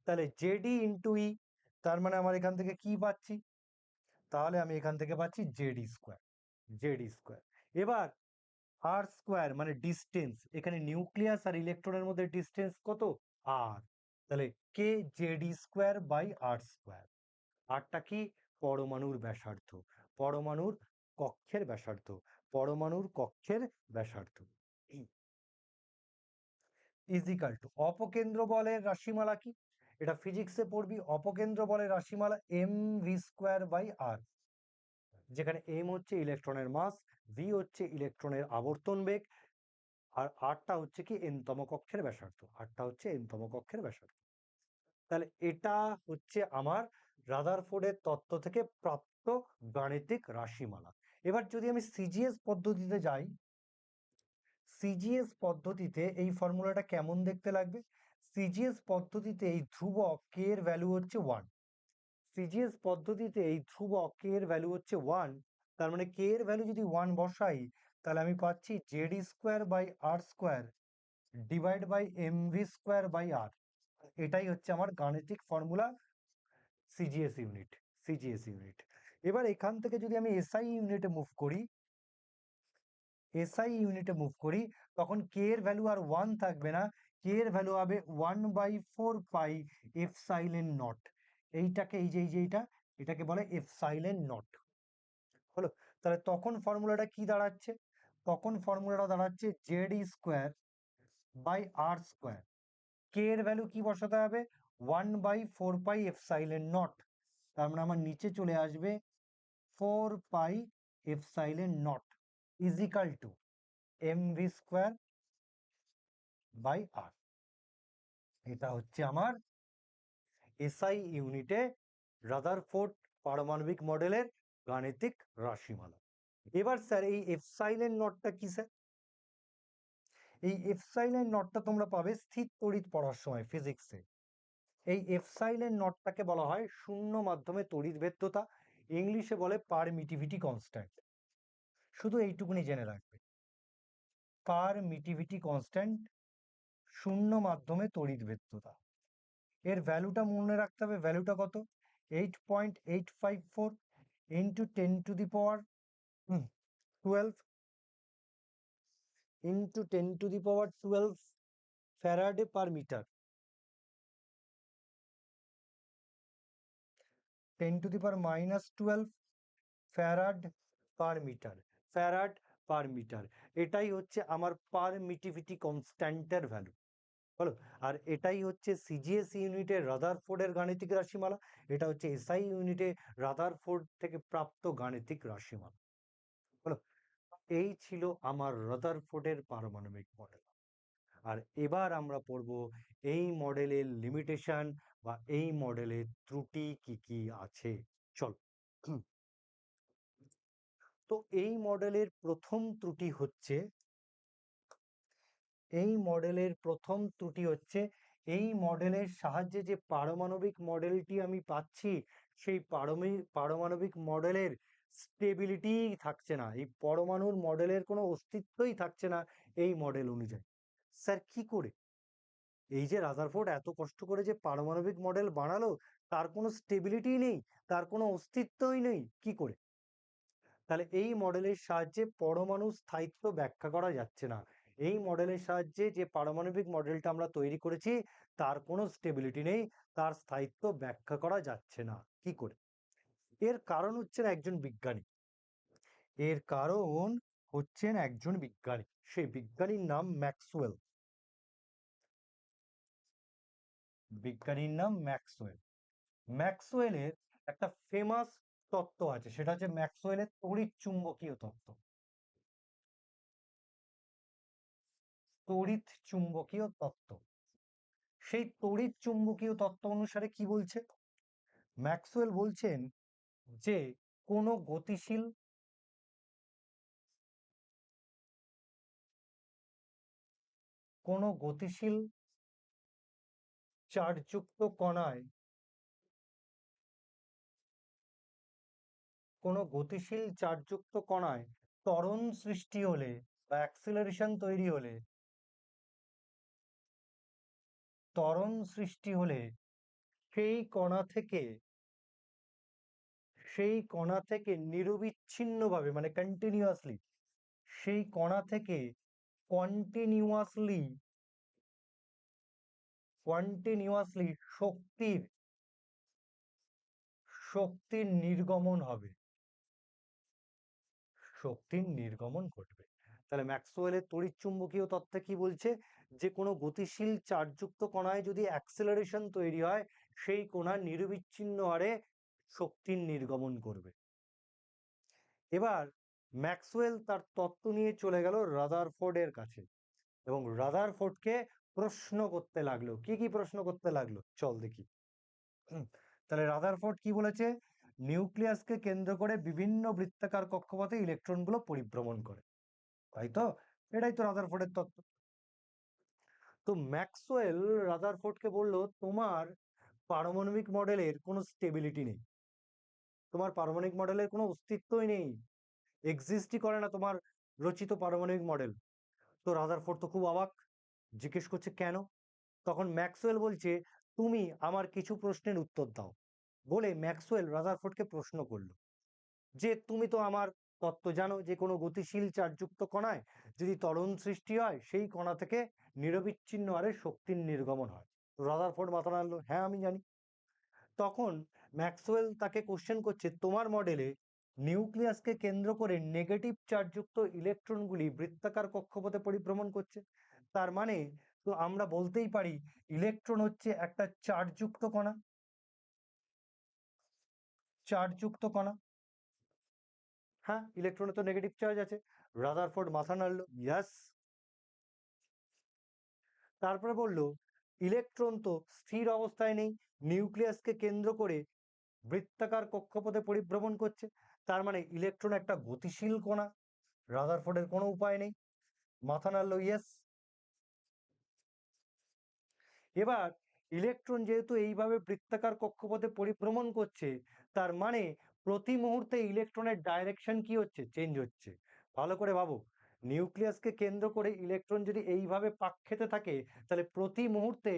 তাহলে জেডই ইন্টু ই, তার মানে আমার এখান থেকে কি পাচ্ছি? তাহলে আমি এখান থেকে পাচ্ছি জেডি স্কোয়ার। Z D square. এবার আর স্কোয়ার মানে ডিস্টেন্স, এখানে নিউক্লিয়াস আর ইলেকট্রনের মধ্যে ডিস্টেন্স কত? আর। তাহলে K Z D square by R square. আরটা কি? পরমাণুর ব্যাসার্ধ। পরমাণুর কক্ষের ব্যাসার্ধ। পরমাণুর কক্ষের ব্যাসার্ধ ইজিক্যাল টু অপকেন্দ্র বলের রাশিমালা কি? এটা ফিজিক্সে পড়বি। অপকেন্দ্র বলের রাশিমালা এম ভি স্কোয়ার বাই আর, যেখানে এম হচ্ছে ইলেকট্রনের মাস, ভি হচ্ছে ইলেকট্রনের আবর্তন বেগ, আর আরটা হচ্ছে কি? এনতম কক্ষের ব্যাসার্ধ। আরটা হচ্ছে এনতম কক্ষের ব্যাসার্ধ। তাহলে এটা হচ্ছে আমার রাদারফোর্ডের তত্ত্ব থেকে প্রাপ্ত গাণিতিক রাশিমালা। এবার যদি আমি সিজিএস পদ্ধতিতে যাই, সিজিএস পদ্ধতিতে এই ফর্মুলাটা কেমন দেখতে লাগবে? সিজিএস পদ্ধতিতে এই ধ্রুবক কে এর ভ্যালু হচ্ছে 1। সিজিএস পদ্ধতিতে এই ধ্রুবক কে এর ভ্যালু হচ্ছে 1, তার মানে কে এর ভ্যালু যদি 1 বসাই, তাহলে আমি পাচ্ছি Z D square by R square divide by M V square by R. এটাই হচ্ছে আমার গাণিতিক formula CGS unit. CGS unit. এবার এখান থেকে যদি আমি এসআই ইউনিটে মুভ করি, এসআই ইউনিটে মুভ করি, তখন কে এর ভ্যালু আর 1 থাকবে না, কে এর ভ্যালু হবে 1/4 পাই এপসাইলন নট। এইটাকে এই যে এইটা, এটাকে বলে এপসাইলন নট। হলো। তাহলে তখন ফর্মুলাটা কি দাঁড়াচ্ছে? তখন ফর্মুলাটা দাঁড়াচ্ছে Z square by R square. K এর ভ্যালু কি বসাতে হবে? 1/4 পাই এপসাইলন নট। তার মানে আমার নিচে চলে আসবে 4 pi epsilon naught equal to M V square by R. এটা হচ্ছে আমার এসআই ইউনিটে রাদারফোর্ড পারমাণবিক মডেলের গাণিতিক রাশিমালা। এবার স্যার এই এপসাইলন নটটা কি স্যার? এই এপসাইলন নটটা তোমরা পাবে স্থির তড়িৎ পড়ার সময় ফিজিক্সে। এই এপসাইলন নটটাকে বলা হয় শূন্য মাধ্যমে তড়িৎ ভেদ্যতা, ইংলিশে বলে পারমিটিভিটি কনস্ট্যান্ট। শুধু এইটুকুনি জেনে রাখবে, পারমিটিভিটি কনস্ট্যান্ট, শূন্য মাধ্যমে তড়িৎ ভেদ্যতা। এর ভ্যালুটা মনে রাখতে হবে। ভ্যালুটা কত? 8.854 into 10 to the power 12 into 10 to the power 12 Faraday per meter. 10 to the power minus 12 farad per metre. Farad per metre, এটাই হচ্ছে আমার পারমিটিভিটি কনস্ট্যান্টের ভ্যালু। বলো, আর এটাই হচ্ছে সিজিএস ইউনিটে রাদারফোর্ডের গাণিতিক রাশিমালা, এটা হচ্ছে এসআই ইউনিটে রাদারফোর্ড থেকে প্রাপ্ত গাণিতিক রাশিমালা। বলো, এই ছিল আমার রাদারফোর্ডের পারমাণবিক মডেল। আর এবার আমরা পড়ব এই মডেলের লিমিটেশন বা এই মডেলের ত্রুটি কি কি আছে। চল, তো এই মডেলের প্রথম ত্রুটি হচ্ছে এই মডেলের সাহায্যে যে পারমাণবিক মডেলটি আমি পাচ্ছি সেই পারমাণবিক মডেলের স্টেবিলিটি থাকছে না, এই পরমাণুর মডেলের কোনো অস্তিত্বই থাকছে না এই মডেল অনুযায়ী। স্যার কি করে? এই যে রাদারফোর্ড এত কষ্ট করে যে পারমাণবিক মডেল বানালো, তার কোনো স্টেবিলিটি নেই, তার কোনো অস্তিত্বই নেই, কি করে? তাহলে এই মডেলের সাহায্যে পরমাণুর স্থায়িত্ব ব্যাখ্যা করা যাচ্ছে না। এই মডেলের সাহায্যে যে পারমাণবিক মডেলটা আমরা তৈরি করেছি তার কোনো স্টেবিলিটি নেই, তার স্থায়িত্ব ব্যাখ্যা করা যাচ্ছে না। কি করে? এর কারণ হচ্ছেন একজন বিজ্ঞানী। সেই বিজ্ঞানীর নাম ম্যাক্সওয়েল। ম্যাক্সওয়েলের একটা ফেমাস তত্ত্ব আছে, সেটা হচ্ছে ম্যাক্সওয়েলের তড়িৎ চুম্বকীয় তত্ত্ব। সেই তড়িৎ চুম্বকীয় তত্ত্ব অনুসারে কি বলছে? ম্যাক্সওয়েল বলছেন যে কোনো গতিশীল চার্জযুক্ত কণায় ত্বরণ সৃষ্টি হলে বা অ্যাক্সিলারেশন তৈরি হলে সেই কণা থেকে নিরবিচ্ছিন্নভাবে, মানে কন্টিনিউয়াসলি, সেই কণা থেকে কন্টিনিউয়াসলি শক্তির নির্গমন ঘটবে। তাহলে ম্যাক্সওয়েলের তড়িৎচুম্বকীয় তত্ত্বে কি বলছে? যে কোনো গতিশীল চার্জযুক্ত কণায় যদি অ্যাক্সেলারেশন তৈরি হয়, সেই কণা নিরবিচ্ছিন্ন হারে শক্তির নির্গমন করবে। এবার ম্যাক্সওয়েল তার তত্ত্ব নিয়ে চলে গেল রাদারফোর্ডের কাছে এবং রাদারফোর্ডকে প্রশ্ন করতে লাগলো। কি কি প্রশ্ন করতে লাগলো চল দেখি। তাহলে রাদারফোর্ড কি বলেছে? নিউক্লিয়াসকে কেন্দ্র করে বিভিন্ন বৃত্তাকার কক্ষপথে ইলেকট্রনগুলো পরিভ্রমণ করে, তাই তো? এটাই তো রাদারফোর্ডের তত্ত্ব। তো ম্যাক্সওয়েল রাদারফোর্ডকে বলল, তোমার পারমাণবিক মডেলের কোনো স্টেবিলিটি নেই, তোমার পারমাণবিক মডেলের কোনো অস্তিত্বই নেই, এক্সিস্টই করে না তোমার রচিত পারমাণবিক মডেল। তো রাদারফোর্ড তো খুব অবাক, জিজ্ঞেস করছে কেন? তখন ম্যাক্সওয়েল বলছে, তুমি আমার কিছু প্রশ্নের উত্তর দাও। বলে ম্যাক্সওয়েল রাদারফোর্ডকে প্রশ্ন করলো যে তুমি তো আমার তত্ত্ব জানো যে কোনো গতিশীল চার্জযুক্ত কণায় যদি ত্বরণ সৃষ্টি হয়, সেই কণা থেকে নিরবিচ্ছিন্ন হারে শক্তির নির্গমন হয়। রাদারফোর্ড মাথা নাড়লো, হ্যাঁ আমি জানি। তখন ম্যাক্সওয়েল তাকে কোশ্চেন করছে, তোমার মডেলে নিউক্লিয়াসকে কেন্দ্র করে নেগেটিভ চার্জযুক্ত ইলেকট্রনগুলি বৃত্তাকার কক্ষপথে পরিভ্রমণ করছে, তার মানে তো আমরা বলতেই পারি ইলেকট্রন হচ্ছে একটা চার্জযুক্ত কণা। হ্যাঁ, ইলেকট্রনে তো নেগেটিভ চার্জ আছে। রাদারফোর্ড মাথা নাড়লো, ইয়াস। তারপরে বলল, ইলেকট্রন তো স্থির অবস্থায় নেই, নিউক্লিয়াসকে কেন্দ্র করে বৃত্তাকার কক্ষপথে পরিভ্রমণ করছে, তার মানে ইলেকট্রন একটা গতিশীল কণা। রাদারফোর্ডের কোনো উপায় নেই, মাথা নাড়লো, ইয়েস। এবার ইলেকট্রন যেহেতু এইভাবে বৃত্তাকার কক্ষপথে পরিভ্রমণ করছে, তার মানে প্রতি মুহূর্তে ইলেকট্রনের ডাইরেকশন কি হচ্ছে? চেঞ্জ হচ্ছে। ভালো করে ভাবো, নিউক্লিয়াসকে কেন্দ্র করে ইলেকট্রন যদি এইভাবে পাক খেতে থাকে, তাহলে প্রতি মুহূর্তে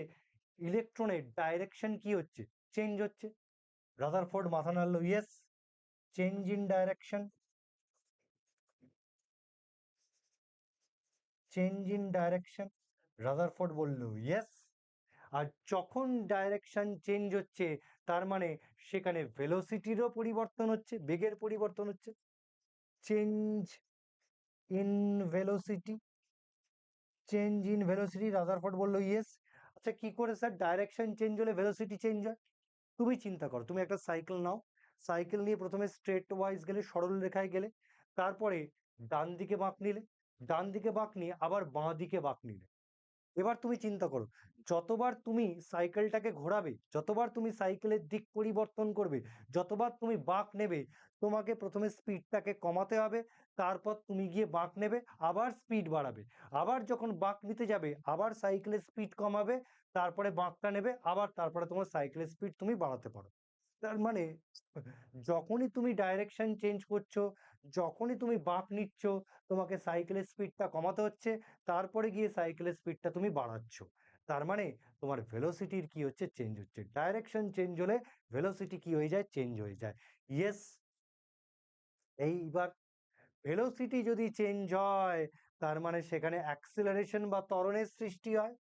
ইলেকট্রনের ডাইরেকশন কি হচ্ছে? চেঞ্জ হচ্ছে। রাদারফোর্ড মাথা নাড়লো, yes. Change in direction, change in direction, Rutherford বলল ইয়েস। আর যখন ডাইরেকশন চেঞ্জ হচ্ছে তার মানে সেখানে ভেলোসিটিরও পরিবর্তন হচ্ছে, বেগের পরিবর্তন হচ্ছে। Change in velocity, change in velocity, Rutherford বলল ইয়েস। আচ্ছা কি করে স্যার ডাইরেকশন চেঞ্জ হলে ভেলোসিটি চেঞ্জ হয়? তুমি চিন্তা করো, তুমি একটা সাইকেল নাও, সাইকেল নিয়ে প্রথমে স্ট্রেট ওয়াইজ গেলে, সরল রেখায় গেলে, তারপরে ডান দিকে বাঁক নিলে, ডান দিকে বাঁক নিয়ে আবার বাঁ দিকে বাঁক নিলে। এবার তুমি চিন্তা করো, যতবার তুমি সাইকেলটাকে ঘোরাবে, যতবার তুমি সাইকেলের দিক পরিবর্তন করবে, যতবার তুমি বাঁক নেবে, তোমাকে প্রথমে স্পিডটাকে কমাতে হবে, তারপর তুমি গিয়ে বাঁক নেবে, আবার স্পিড বাড়াবে, আবার যখন বাঁক নিতে যাবে আবার সাইকেলের স্পিড কমাবে, তারপরে বাঁকটা নেবে, আবার তারপরে তোমার সাইকেলের স্পিড তুমি বাড়াতে পারো। তার মানে যখনই তুমি ডাইরেকশন চেঞ্জ করছো, যখনই তুমি বাঁক নিচ্ছ, তোমাকে সাইকেলের স্পিডটা কমাতে হচ্ছে, তারপরে গিয়ে সাইকেলের স্পিডটা তুমি বাড়াচ্ছ। তার মানে তোমার ভেলোসিটির কি হচ্ছে, চেঞ্জ হচ্ছে। ডাইরেকশন চেঞ্জ হলে ভেলোসিটি কি হয়ে যায়, চেঞ্জ হয়ে যায়। ইয়েস। এইবার ভেলোসিটি যদি চেঞ্জ হয় তার মানে সেখানে অ্যাক্সিলারেশন বা ত্বরণের সৃষ্টি হয়,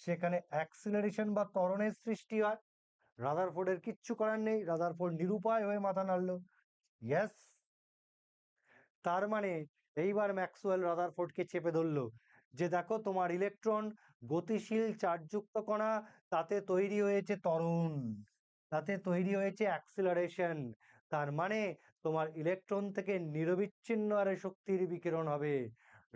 সেখানে অ্যাক্সিলারেশন বা ত্বরণের সৃষ্টি হয়। রাদারফোর্ডের কিচ্ছু করার নেই, রাদারফোর্ড নিরুপায় হয়ে মাথা নাড়লো, ইয়েস। তার মানে এইবার ম্যাক্সওয়েল রাদারফোর্ডকে চেপে ধরলো যে দেখো তোমার ইলেকট্রন গতিশীল চার্জযুক্ত কণা, তাতে তৈরি হয়েছে ত্বরণ, তাতে তৈরি হয়েছে অ্যাক্সিলারেশন। তার মানে তোমার ইলেকট্রন থেকে নিরবিচ্ছিন্ন হারে শক্তির বিকিরণ হবে।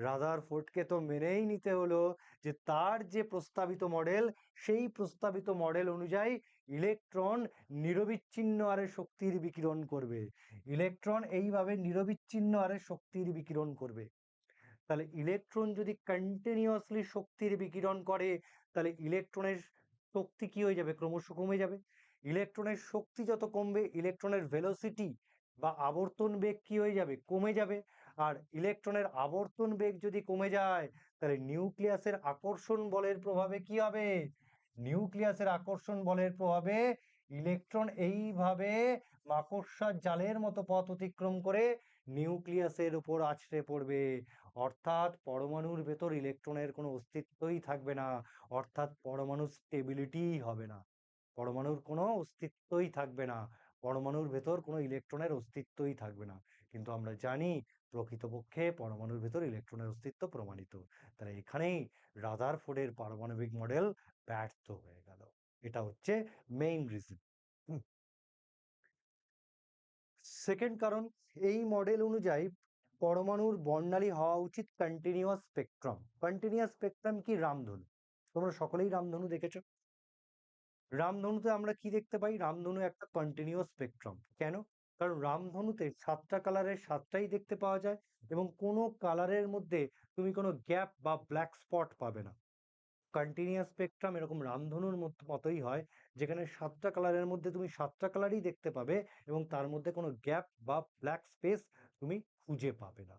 রাদারফোর্ডকে তো মেনেই নিতে হলো যে তার যে প্রস্তাবিত মডেল, সেই প্রস্তাবিত মডেল অনুযায়ী ইলেকট্রন নিরবিচ্ছিন্ন হারে শক্তির বিকিরণ করবে। ইলেকট্রন এইভাবে নিরবিচ্ছিন্ন হারে শক্তির বিকিরণ করবে। তাহলে ইলেকট্রন যদি কন্টিনিউয়াসলি শক্তির বিকিরণ করে, তাহলে ইলেকট্রনের শক্তি কি হয়ে যাবে, ক্রমশ কমে যাবে। ইলেকট্রনের শক্তি যত কমবে, ইলেকট্রনের ভেলোসিটি বা আবর্তন বেগ কি হয়ে যাবে, কমে যাবে। আর ইলেকট্রনের আবর্তন বেগ যদি কমে যায়, তাহলে নিউক্লিয়াসের আকর্ষণ বলের প্রভাবে কি হবে, নিউক্লিয়াসের আকর্ষণ বলের প্রভাবে ইলেকট্রন এইভাবে মাকড়সার জালের মতো পথ অতিক্রম করে নিউক্লিয়াসের উপর আছড়ে পড়বে। অর্থাৎ পরমাণুর ভেতর ইলেকট্রনের কোনো অস্তিত্বই থাকবে না, অর্থাৎ পরমাণুর স্টেবিলিটিই হবে না, পরমাণুর কোনো অস্তিত্বই থাকবে না, পরমাণুর ভেতর কোনো ইলেকট্রনের অস্তিত্বই থাকবে না। কিন্তু আমরা জানি প্রকৃতপক্ষে পরমাণুর ভেতর ইলেকট্রনের অস্তিত্ব প্রমাণিত। তাহলে এখানেই রাদারফোর্ডের পারমাণবিক মডেল ব্যর্থ হয়ে গেল। এটা হচ্ছে মেইন রিজন। সেকেন্ড কারণ, এই মডেল অনুযায়ী পরমাণুর বর্ণালী হওয়া উচিত কন্টিনিউয়াস স্পেকট্রাম। কন্টিনিউয়াস স্পেকট্রাম কি, রামধনু। তোমরা সকলেই রামধনু দেখেছো। রামধনুতে আমরা কি দেখতে পাই, রামধনু একটা কন্টিনিউয়াস স্পেকট্রাম। কেন? কারণ রামধনুতে 7টা কালারের 7টাই দেখতে পাওয়া যায়, এবং কোনো কালারের মধ্যে তুমি কোনো গ্যাপ বা ব্ল্যাক স্পট পাবে না। কন্টিনিউয়াস স্পেকট্রাম এরকম রামধনুর মতোই হয়, যেখানে 7টা কালারের মধ্যে তুমি 7টা কালারই দেখতে পাবে, এবং তার মধ্যে কোনো গ্যাপ বা ব্ল্যাক স্পেস তুমি খুঁজে পাবে না।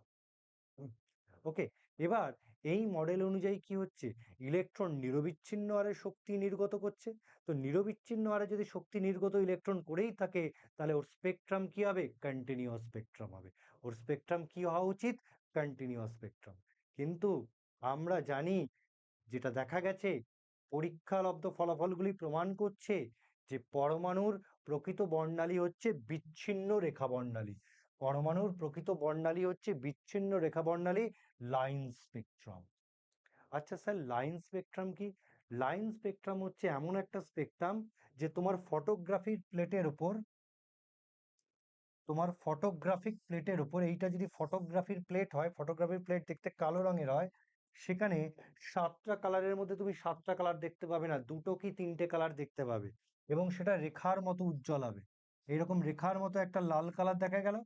ওকে। এবার এই মডেল অনুযায়ী কি হচ্ছে, ইলেকট্রন নিরবিচ্ছিন্ন হারে শক্তি নির্গত করছে। তো নিরবিচ্ছিন্ন হারে যদি শক্তি নির্গত ইলেকট্রন করেই থাকে, তাহলে ওর স্পেকট্রাম কি হবে, কন্টিনিউয়াস স্পেকট্রাম হবে। ওর স্পেকট্রাম কি হওয়া উচিত, কন্টিনিউয়াস স্পেকট্রাম। কিন্তু আমরা জানি, যেটা দেখা গেছে, পরীক্ষালব্ধ ফলাফলগুলি প্রমাণ করছে যে পরমাণুর প্রকৃত বর্ণালী হচ্ছে বিচ্ছিন্ন রেখা বর্ণালী। পরমাণুর প্রকৃত বর্ণালী হচ্ছে বিচ্ছিন্ন রেখা বর্ণালী, লাইন স্পেকট্রাম। আচ্ছা স্যার, লাইন স্পেকট্রাম কি? লাইন স্পেকট্রাম হচ্ছে এমন একটা স্পেকট্রাম যে তোমার ফটোগ্রাফির প্লেটের উপর, তোমার ফটোগ্রাফিক প্লেটের উপর, এইটা যদি ফটোগ্রাফির প্লেট হয়, ফটোগ্রাফির প্লেট দেখতে কালো রঙের হয়, সেখানে 7টা কালারের মধ্যে তুমি 7টা কালার দেখতে পাবে না, 2টো কি 3টে কালার দেখতে পাবে, এবং সেটা রেখার মতো উজ্জ্বল হবে। এইরকম রেখার মতো একটা লাল কালার দেখা গেল,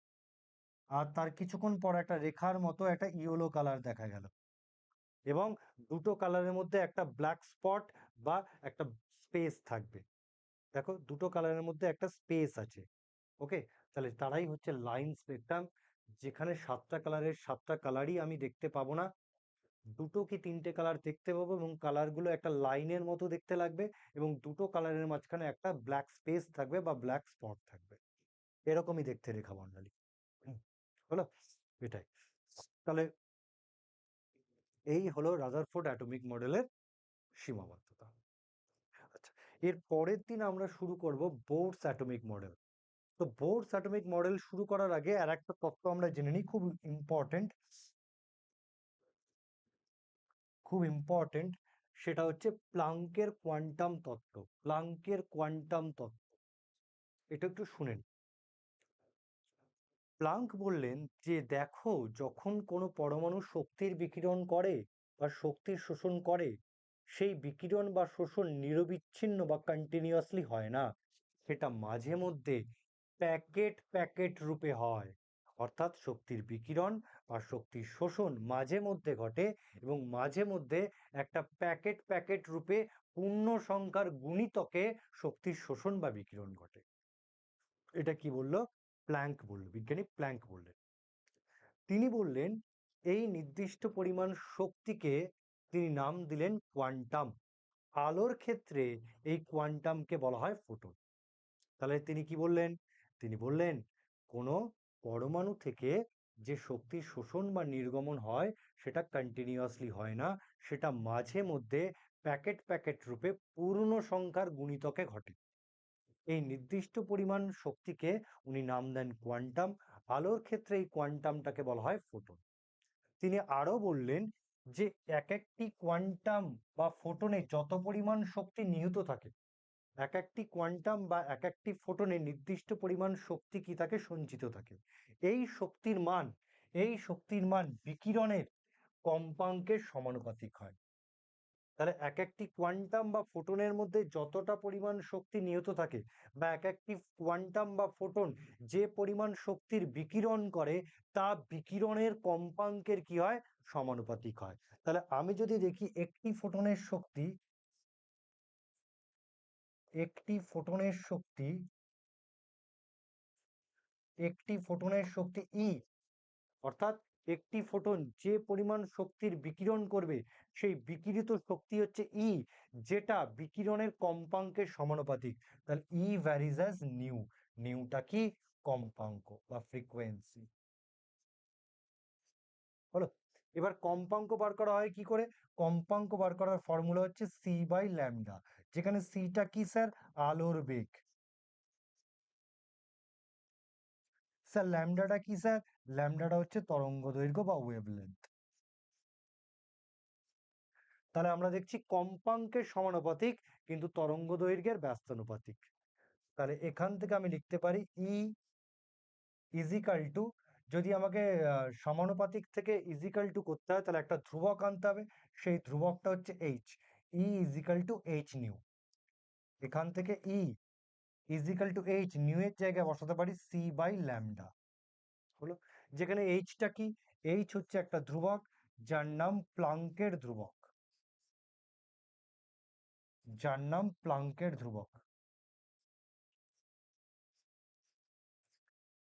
আর তার কিছুক্ষণ পর একটা রেখার মতো একটা ইয়েলো কালার দেখা গেল, এবং 2টো কালারের মধ্যে একটা ব্ল্যাক স্পট বা একটা স্পেস থাকবে। দেখো 2টো কালারের মধ্যে একটা স্পেস আছে। ওকে। তাহলে তারাই হচ্ছে লাইন স্পেকট্রাম, যেখানে 7টা কালারের 7টা কালারই আমি দেখতে পাবো না, দুটো কি তিনটে কালার দেখতে পাবো এবং কালারগুলো একটা লাইনের মতো দেখতে লাগবে এবং দুটো কালারের মাঝখানে একটা ব্ল্যাক স্পেস থাকবে বা ব্ল্যাক স্পট থাকবে, এরকমই দেখতে রেখামণ্ডলী। হুম, হলো এটাই। তাহলে এই হলো রাদারফোর্ড অ্যাটমিক মডেলের সীমাবদ্ধতা। আচ্ছা, এর পরের দিন আমরা শুরু করব বোরস অ্যাটমিক মডেল। তো বোরস অ্যাটমিক মডেল শুরু করার আগে আর একটা তত্ত্ব আমরা জেনে নিই, খুব ইম্পর্টেন্ট, খুব ইম্পর্টেন্ট। সেটা হচ্ছে প্লাঙ্কের কোয়ান্টাম তত্ত্ব। প্লাঙ্কের কোয়ান্টাম তত্ত্ব, এটা একটু শুনেন। প্লাঙ্ক বললেন যে দেখো, যখন কোনো পরমাণু শক্তির বিকিরণ করে বা শক্তির শোষণ করে, সেই বিকিরণ বা শোষণ নিরবিচ্ছিন্ন বা কন্টিনিউয়াসলি হয় না, সেটা মাঝে মধ্যে প্যাকেট প্যাকেট রূপে হয়। অর্থাৎ শক্তির বিকিরণ বা শক্তির শোষণ মাঝে মধ্যে ঘটে এবং মাঝে মধ্যে একটা প্যাকেট প্যাকেট রূপে পূর্ণ সংখ্যার গুণিতকে শক্তির শোষণ বা বিকিরণ ঘটে। এটা কি বলল? প্ল্যাঙ্ক বলল, বিজ্ঞানী প্ল্যাঙ্ক বললেন। তিনি বললেন এই নির্দিষ্ট পরিমাণ শক্তিকে তিনি নাম দিলেন কোয়ান্টাম। আলোর ক্ষেত্রে এই কোয়ান্টামকে বলা হয় ফোটন। তাহলে তিনি কি বললেন? তিনি বললেন কোনো পরমাণু থেকে যে শক্তি শোষণ বা নির্গমন হয় সেটা কন্টিনিউয়াসলি হয় না, সেটা মাঝে মধ্যে প্যাকেট প্যাকেট রূপে পূর্ণ সংখ্যার গুণিতকে ঘটে। এই নির্দিষ্ট পরিমাণ শক্তিকে উনি নাম দেন কোয়ান্টাম। আলোর ক্ষেত্রে এই কোয়ান্টামটাকে বলা হয় ফোটন। তিনি আরো বললেন যে এক একটি কোয়ান্টাম বা ফোটনে যত পরিমাণ শক্তি নিহিত থাকে, এক একটি কোয়ান্টাম বা এক একটি ফোটনে নির্দিষ্ট পরিমাণ শক্তি কি থাকে? সঞ্চিত থাকে। এই শক্তির মান, এই শক্তির মান বিকিরণের কম্পাঙ্কের সমানুপাতিক হয়। তাহলে এক একটি কোয়ান্টাম বা ফোটনের মধ্যে যতটা পরিমাণ শক্তি নিহত থাকে বা এক একটি কোয়ান্টাম বা ফোটন যে পরিমাণ শক্তির বিকিরণ করে, তা বিকিরণের কম্পাঙ্কের কি হয়? সমানুপাতিক হয়। তাহলে আমি যদি দেখি একটি ফোটনের শক্তি, একটি ফোটনের শক্তি, একটি ফোটনের শক্তি ই, অর্থাৎ একটি ফোটন যে পরিমাণ শক্তির বিকিরণ করবে সেই বিকিরিত শক্তি হচ্ছে ই, যেটা বিকিরণের কম্পাঙ্কের সমানুপাতিক। তাহলে ই ভ্যারিজ অ্যাজ নিউ। নিউটা কি? কম্পাঙ্ক বা ফ্রিকোয়েন্সি। হলো। এবার কম্পাঙ্ক বার করা হয় কি করে? কম্পাঙ্ক বার করার ফর্মুলা হচ্ছে সি বাই ল্যামডা, যেখানে সিটা কি স্যার? আলোর বেগ। স্যার ল্যামডাটা কি স্যার? ল্যামডাটা হচ্ছে তরঙ্গ দৈর্ঘ্য বা ওয়েভলেন্থ। তাহলে আমরা দেখছি কম্পাঙ্কের সমানুপাতিক কিন্তু তরঙ্গ দৈর্ঘ্যের ব্যস্তানুপাতিক। তাহলে এখান থেকে আমি লিখতে পারি ই ইজিক্যাল টু, যদি আমাকে সমানুপাতিক থেকে ইজিক্যাল টু করতে হয় তাহলে একটা ধ্রুবক আনতে হবে, সেই ধ্রুবকটা হচ্ছে H. E equal to H nu. এখান থেকে ই ইজিক্যাল টু এইচ নিউ এর জায়গায় বসাতে পারি সি বাই ল্যামডা। হলো। যেখানে এইচটা কি? এইচ হচ্ছে একটা ধ্রুবক যার নাম প্লাঙ্কের ধ্রুবক, যার নাম প্লাঙ্কের ধ্রুবক।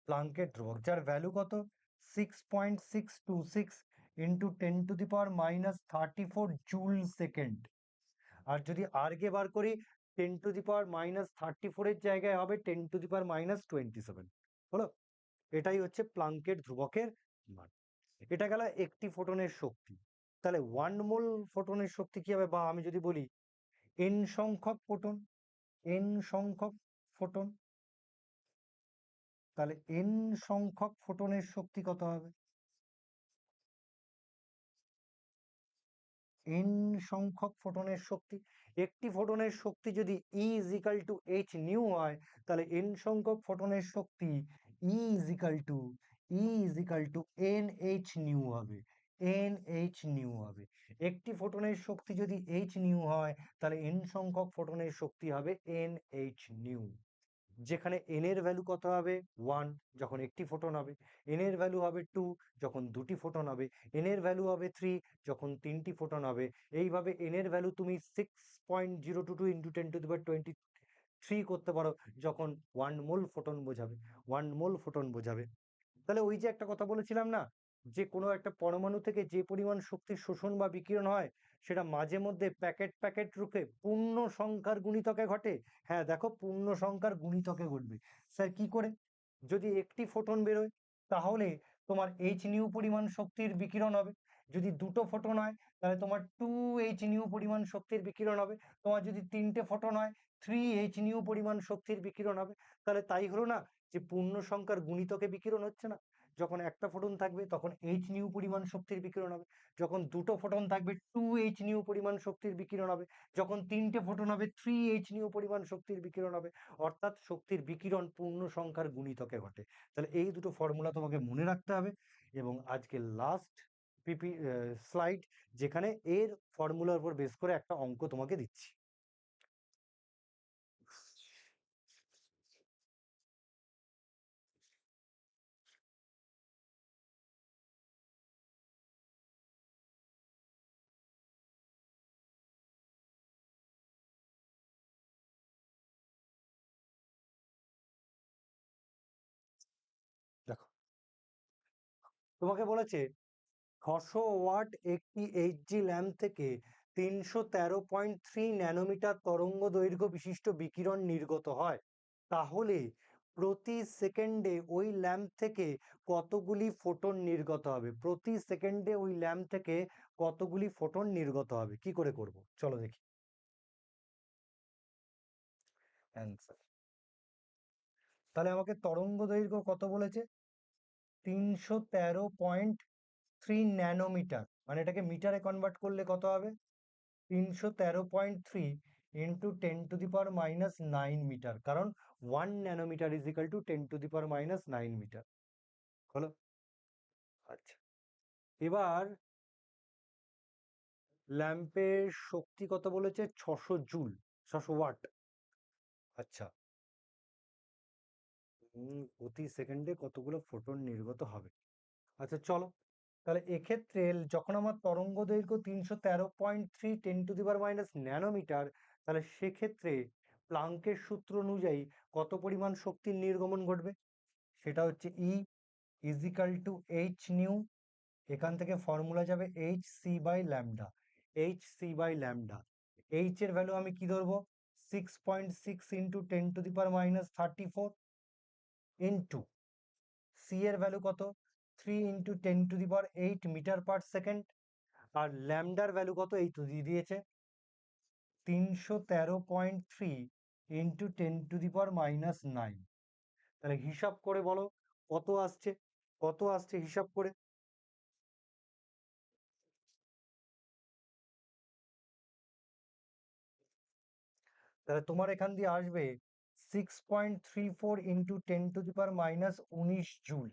প্লাঙ্কের ধ্রুবক যার ভ্যালু কত? 6.626 ইন্টু 10⁻³ জুল সেকেন্ড। আর যদি আর কে বার করি, 10⁻³ এর জায়গায় হবে 10⁻27। হলো। এটাই হচ্ছে প্লাঙ্কের ধ্রুবকের মান। এটা গেল একটি ফোটনের শক্তি। তাহলে 1 মোল ফোটনের শক্তি কি হবে? বা আমি যদি বলি এন সংখ্যক ফোটন, এন সংখ্যক ফোটন, তাহলে এন সংখ্যক ফোটনের শক্তি কত হবে? এন সংখ্যক ফোটনের শক্তি। একটি ফোটনের শক্তি যদি E equal to H nu হয়, তাহলে এন সংখ্যক ফোটনের শক্তি E equal to N H nu হবে। এন এইচ নিউ হবে। একটি ফোটনের শক্তি যদি এইচ নিউ হয়, তাহলে এন সংখ্যক ফোটনের শক্তি হবে এন এইচ নিউ। যেখানে এন এর ভ্যালু কত হবে? 1 যখন একটি ফোটন হবে, এন এর ভ্যালু হবে 2 যখন দুটি ফোটন হবে, এন এর ভ্যালু হবে 3 যখন তিনটি ফোটন হবে। এইভাবে এন এর ভ্যালু তুমি 6.022 ইন্টু 10⁻23 করতে পারো যখন 1 মোল ফোটন বোঝাবে, 1 মোল ফোটন বোঝাবে। তাহলে ওই যে একটা কথা বলেছিলাম না, যে কোনো একটা পরমাণু থেকে যে পরিমাণ শক্তির শোষণ বা বিকিরণ হয় সেটা মাঝে মধ্যে প্যাকেট প্যাকেট রূপে পূর্ণ সংখ্যার গুণিতকে ঘটে। হ্যাঁ দেখো, পূর্ণ সংখ্যার গুণিতকে ঘটবে। স্যার কি করে? যদি একটি ফোটন বেরোয় তাহলে তোমার এইচ নিউ পরিমাণ শক্তির বিকিরণ হবে। যদি দুটো ফোটন হয় তাহলে তোমার 2h নিউ পরিমাণ শক্তির বিকিরণ হবে। তোমার যদি তিনটে ফোটন হয় 3h নিউ পরিমাণ শক্তির বিকিরণ হবে। তাহলে তাই হলো না যে পূর্ণ সংখ্যার গুণিতকে বিকিরণ হচ্ছে না? যখন একটা ফোটন থাকবে তখন এইচ নিউ পরিমাণ শক্তির বিকিরণ হবে। যখন দুটো ফোটন থাকবে 2h নিউ পরিমাণ শক্তির বিকিরণ হবে। যখন তিনটে ফোটন হবে 3h নিউ পরিমাণ শক্তির বিকিরণ হবে। অর্থাৎ শক্তির বিকিরণ পূর্ণ সংখ্যার গুণিতকে ঘটে। তাহলে এই দুটো ফর্মুলা তোমাকে মনে রাখতে হবে। এবং আজকে লাস্ট পিপি স্লাইড, যেখানে এর ফর্মুলার উপর বেস করে একটা অঙ্ক তোমাকে দিচ্ছি। দেখো, তোমাকে বলেছে 600 ওয়াট একটি এইচজি ল্যাম্প থেকে 313.3 ন্যানোমিটার তরঙ্গ দৈর্ঘ্য বিশিষ্ট বিকিরণ নির্গত হয়। তাহলে প্রতি সেকেন্ডে ওই ল্যাম্প থেকে কতগুলি ফোটন নির্গত হবে? প্রতি সেকেন্ডে ওই ল্যাম্প থেকে কতগুলি ফোটন নির্গত হবে? কি করে করব? চলো দেখি অ্যান্সার। তাহলে আমাকে তরঙ্গ দৈর্ঘ্য কত বলেছে? 313.3 ন্যানোমিটার, মানে এটাকে মিটারে কনভার্ট করলে কত হবে? 313.3 ইন্টু 10⁻⁹ মিটার, কারণ 1 nanometre is equal to 10⁻⁹ metre. হলো? আচ্ছা, এবার ল্যাম্পের শক্তি কত বলেছে? 600 জুল, 600 ওয়াট। আচ্ছা, প্রতি সেকেন্ডে কতগুলো ফোটন নির্গত হবে? আচ্ছা চলো, তাহলে এক্ষেত্রে যখন আমার তরঙ্গ দৈর্ঘ্য 313.3 10⁻⁹ তাহলে সেক্ষেত্রে প্লাঙ্কের সূত্র অনুযায়ী কত পরিমাণ শক্তির নির্গমন ঘটবে? সেটা হচ্ছে E is equal to H nu. এখান থেকে ফর্মুলা যাবে H C by lambda. H C by lambda, H এর ভ্যালু আমি কি ধরবো? 6.6 ইন্টু 10⁻34 ইন্টু সি এর ভ্যালু কত? 3 ইন্টু 10⁸ মিটার পার সেকেন্ড। আর ল্যামডার ভ্যালু কত? এই তো দিয়ে দিয়েছে, 313.3 ইন্টু 10⁻⁹। তাহলে হিসাব করে বলো কত আসছে? কত আসছে হিসাব করে? তাহলে তোমার এখান দিয়ে আসবে 6.34 ইন্টু 10⁻⁻19 জুল।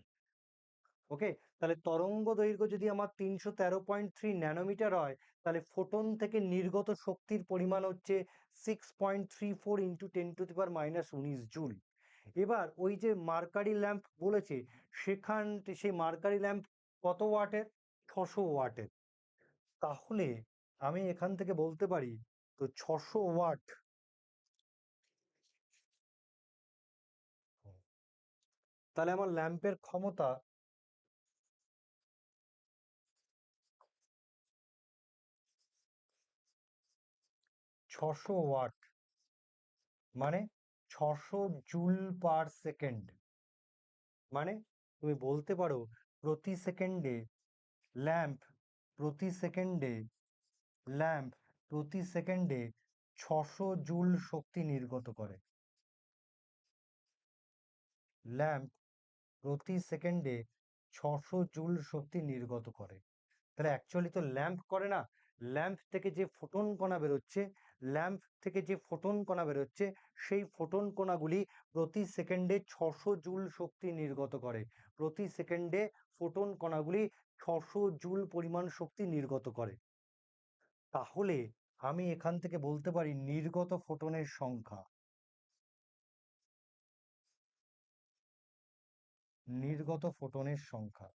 ওকে, তাহলে তরঙ্গ দৈর্ঘ্য যদি আমার 313.3 ন্যানোমিটার হয়, তাহলে ফোটন থেকে নির্গত শক্তির পরিমাণ হচ্ছে 6.34 ইন্টু 10⁻⁻19 জুল। এবার ওই যে মার্কারি ল্যাম্প বলেছে, সেই মার্কারি ল্যাম্প কত ওয়াটের? 600 ওয়াটের। তাহলে আমি এখান থেকে বলতে পারি, তো 600 ওয়াট, তাহলে আমার ল্যাম্পের ক্ষমতা 600 ওয়াট, মানে 600 জুল পার সেকেন্ড। মানে তুমি বলতে পারো প্রতি সেকেন্ডে ল্যাম্প প্রতি সেকেন্ডে ল্যাম্প প্রতি সেকেন্ডে 600 জুল শক্তি নির্গত করে। ল্যাম্প প্রতি সেকেন্ডে 600 জুল শক্তি নির্গত করে। তাহলে অ্যাকচুয়ালি তো ল্যাম্প করে না, ল্যাম্প থেকে যে ফোটন কণা বেরোচ্ছে, ল্যাম্প থেকে যে ফোটন কণা বেরোচ্ছে, সেই ফোটন কণাগুলি প্রতি সেকেন্ডে 600 জুল শক্তি নির্গত করে। প্রতি সেকেন্ডে ফোটন কণাগুলি 600 জুল পরিমাণ শক্তি নির্গত করে। তাহলে আমি এখান থেকে বলতে পারি নির্গত ফোটনের সংখ্যা, নির্গত ফোটনের সংখ্যা,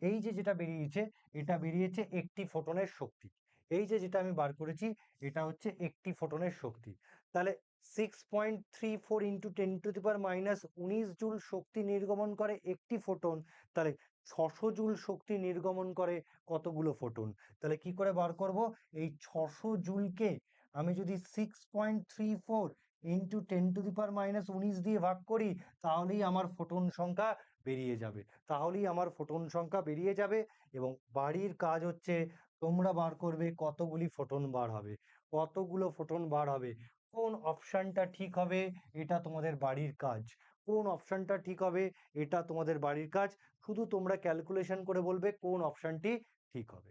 এই যে যেটা বেরিয়েছে, এটা বেরিয়েছে একটি ফোটনের শক্তি। এই যে যেটা আমি বার করেছি, এটা হচ্ছে একটি ফোটনের শক্তি। তাহলে 6.34 ইন্টু 10⁻⁻19 জুল শক্তি নির্গমন করে একটি ফোটন, তাহলে 600 জুল শক্তি নির্গমন করে কতগুলো ফোটন? তাহলে কি করে বার করব? এই 600 জুলকে আমি যদি 6.34 ইন্টু 10⁻⁻19 দিয়ে ভাগ করি, তাহলেই আমার ফোটন সংখ্যা বেরিয়ে যাবে। এবং বাড়ির কাজ হচ্ছে তোমরা বার করবে কতগুলি ফোটন বার হবে। কতগুলো ফোটন বার হবে, কোন অপশনটা ঠিক হবে, এটা তোমাদের বাড়ির কাজ। কোন অপশনটা ঠিক হবে, এটা তোমাদের বাড়ির কাজ। শুধু তোমরা ক্যালকুলেশন করে বলবে কোন অপশনটি ঠিক হবে।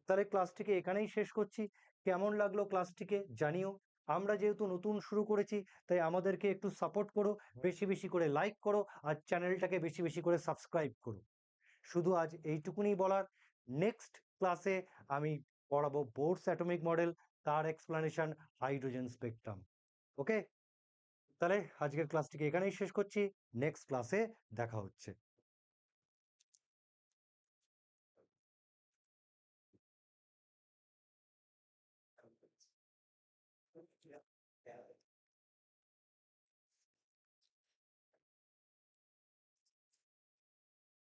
তাহলে ক্লাসটিকে এখানেই শেষ করছি। কেমন লাগলো ক্লাসটিকে জানিও। আমরা যেহেতু নতুন শুরু করেছি, তাই আমাদেরকে একটু সাপোর্ট করো, বেশি বেশি করে লাইক করো, আর চ্যানেলটাকে বেশি বেশি করে সাবস্ক্রাইব করো। শুধু আজ এইটুকুনি বলার। নেক্সট ক্লাসে আমি পড়াবো বোরস অ্যাটমিক মডেল, তার এক্সপ্লানেশন, হাইড্রোজেন স্পেকট্রাম। ওকে, তাহলে আজকের ক্লাসটিকে এখানেই শেষ করছি। নেক্সট ক্লাসে দেখা হচ্ছে।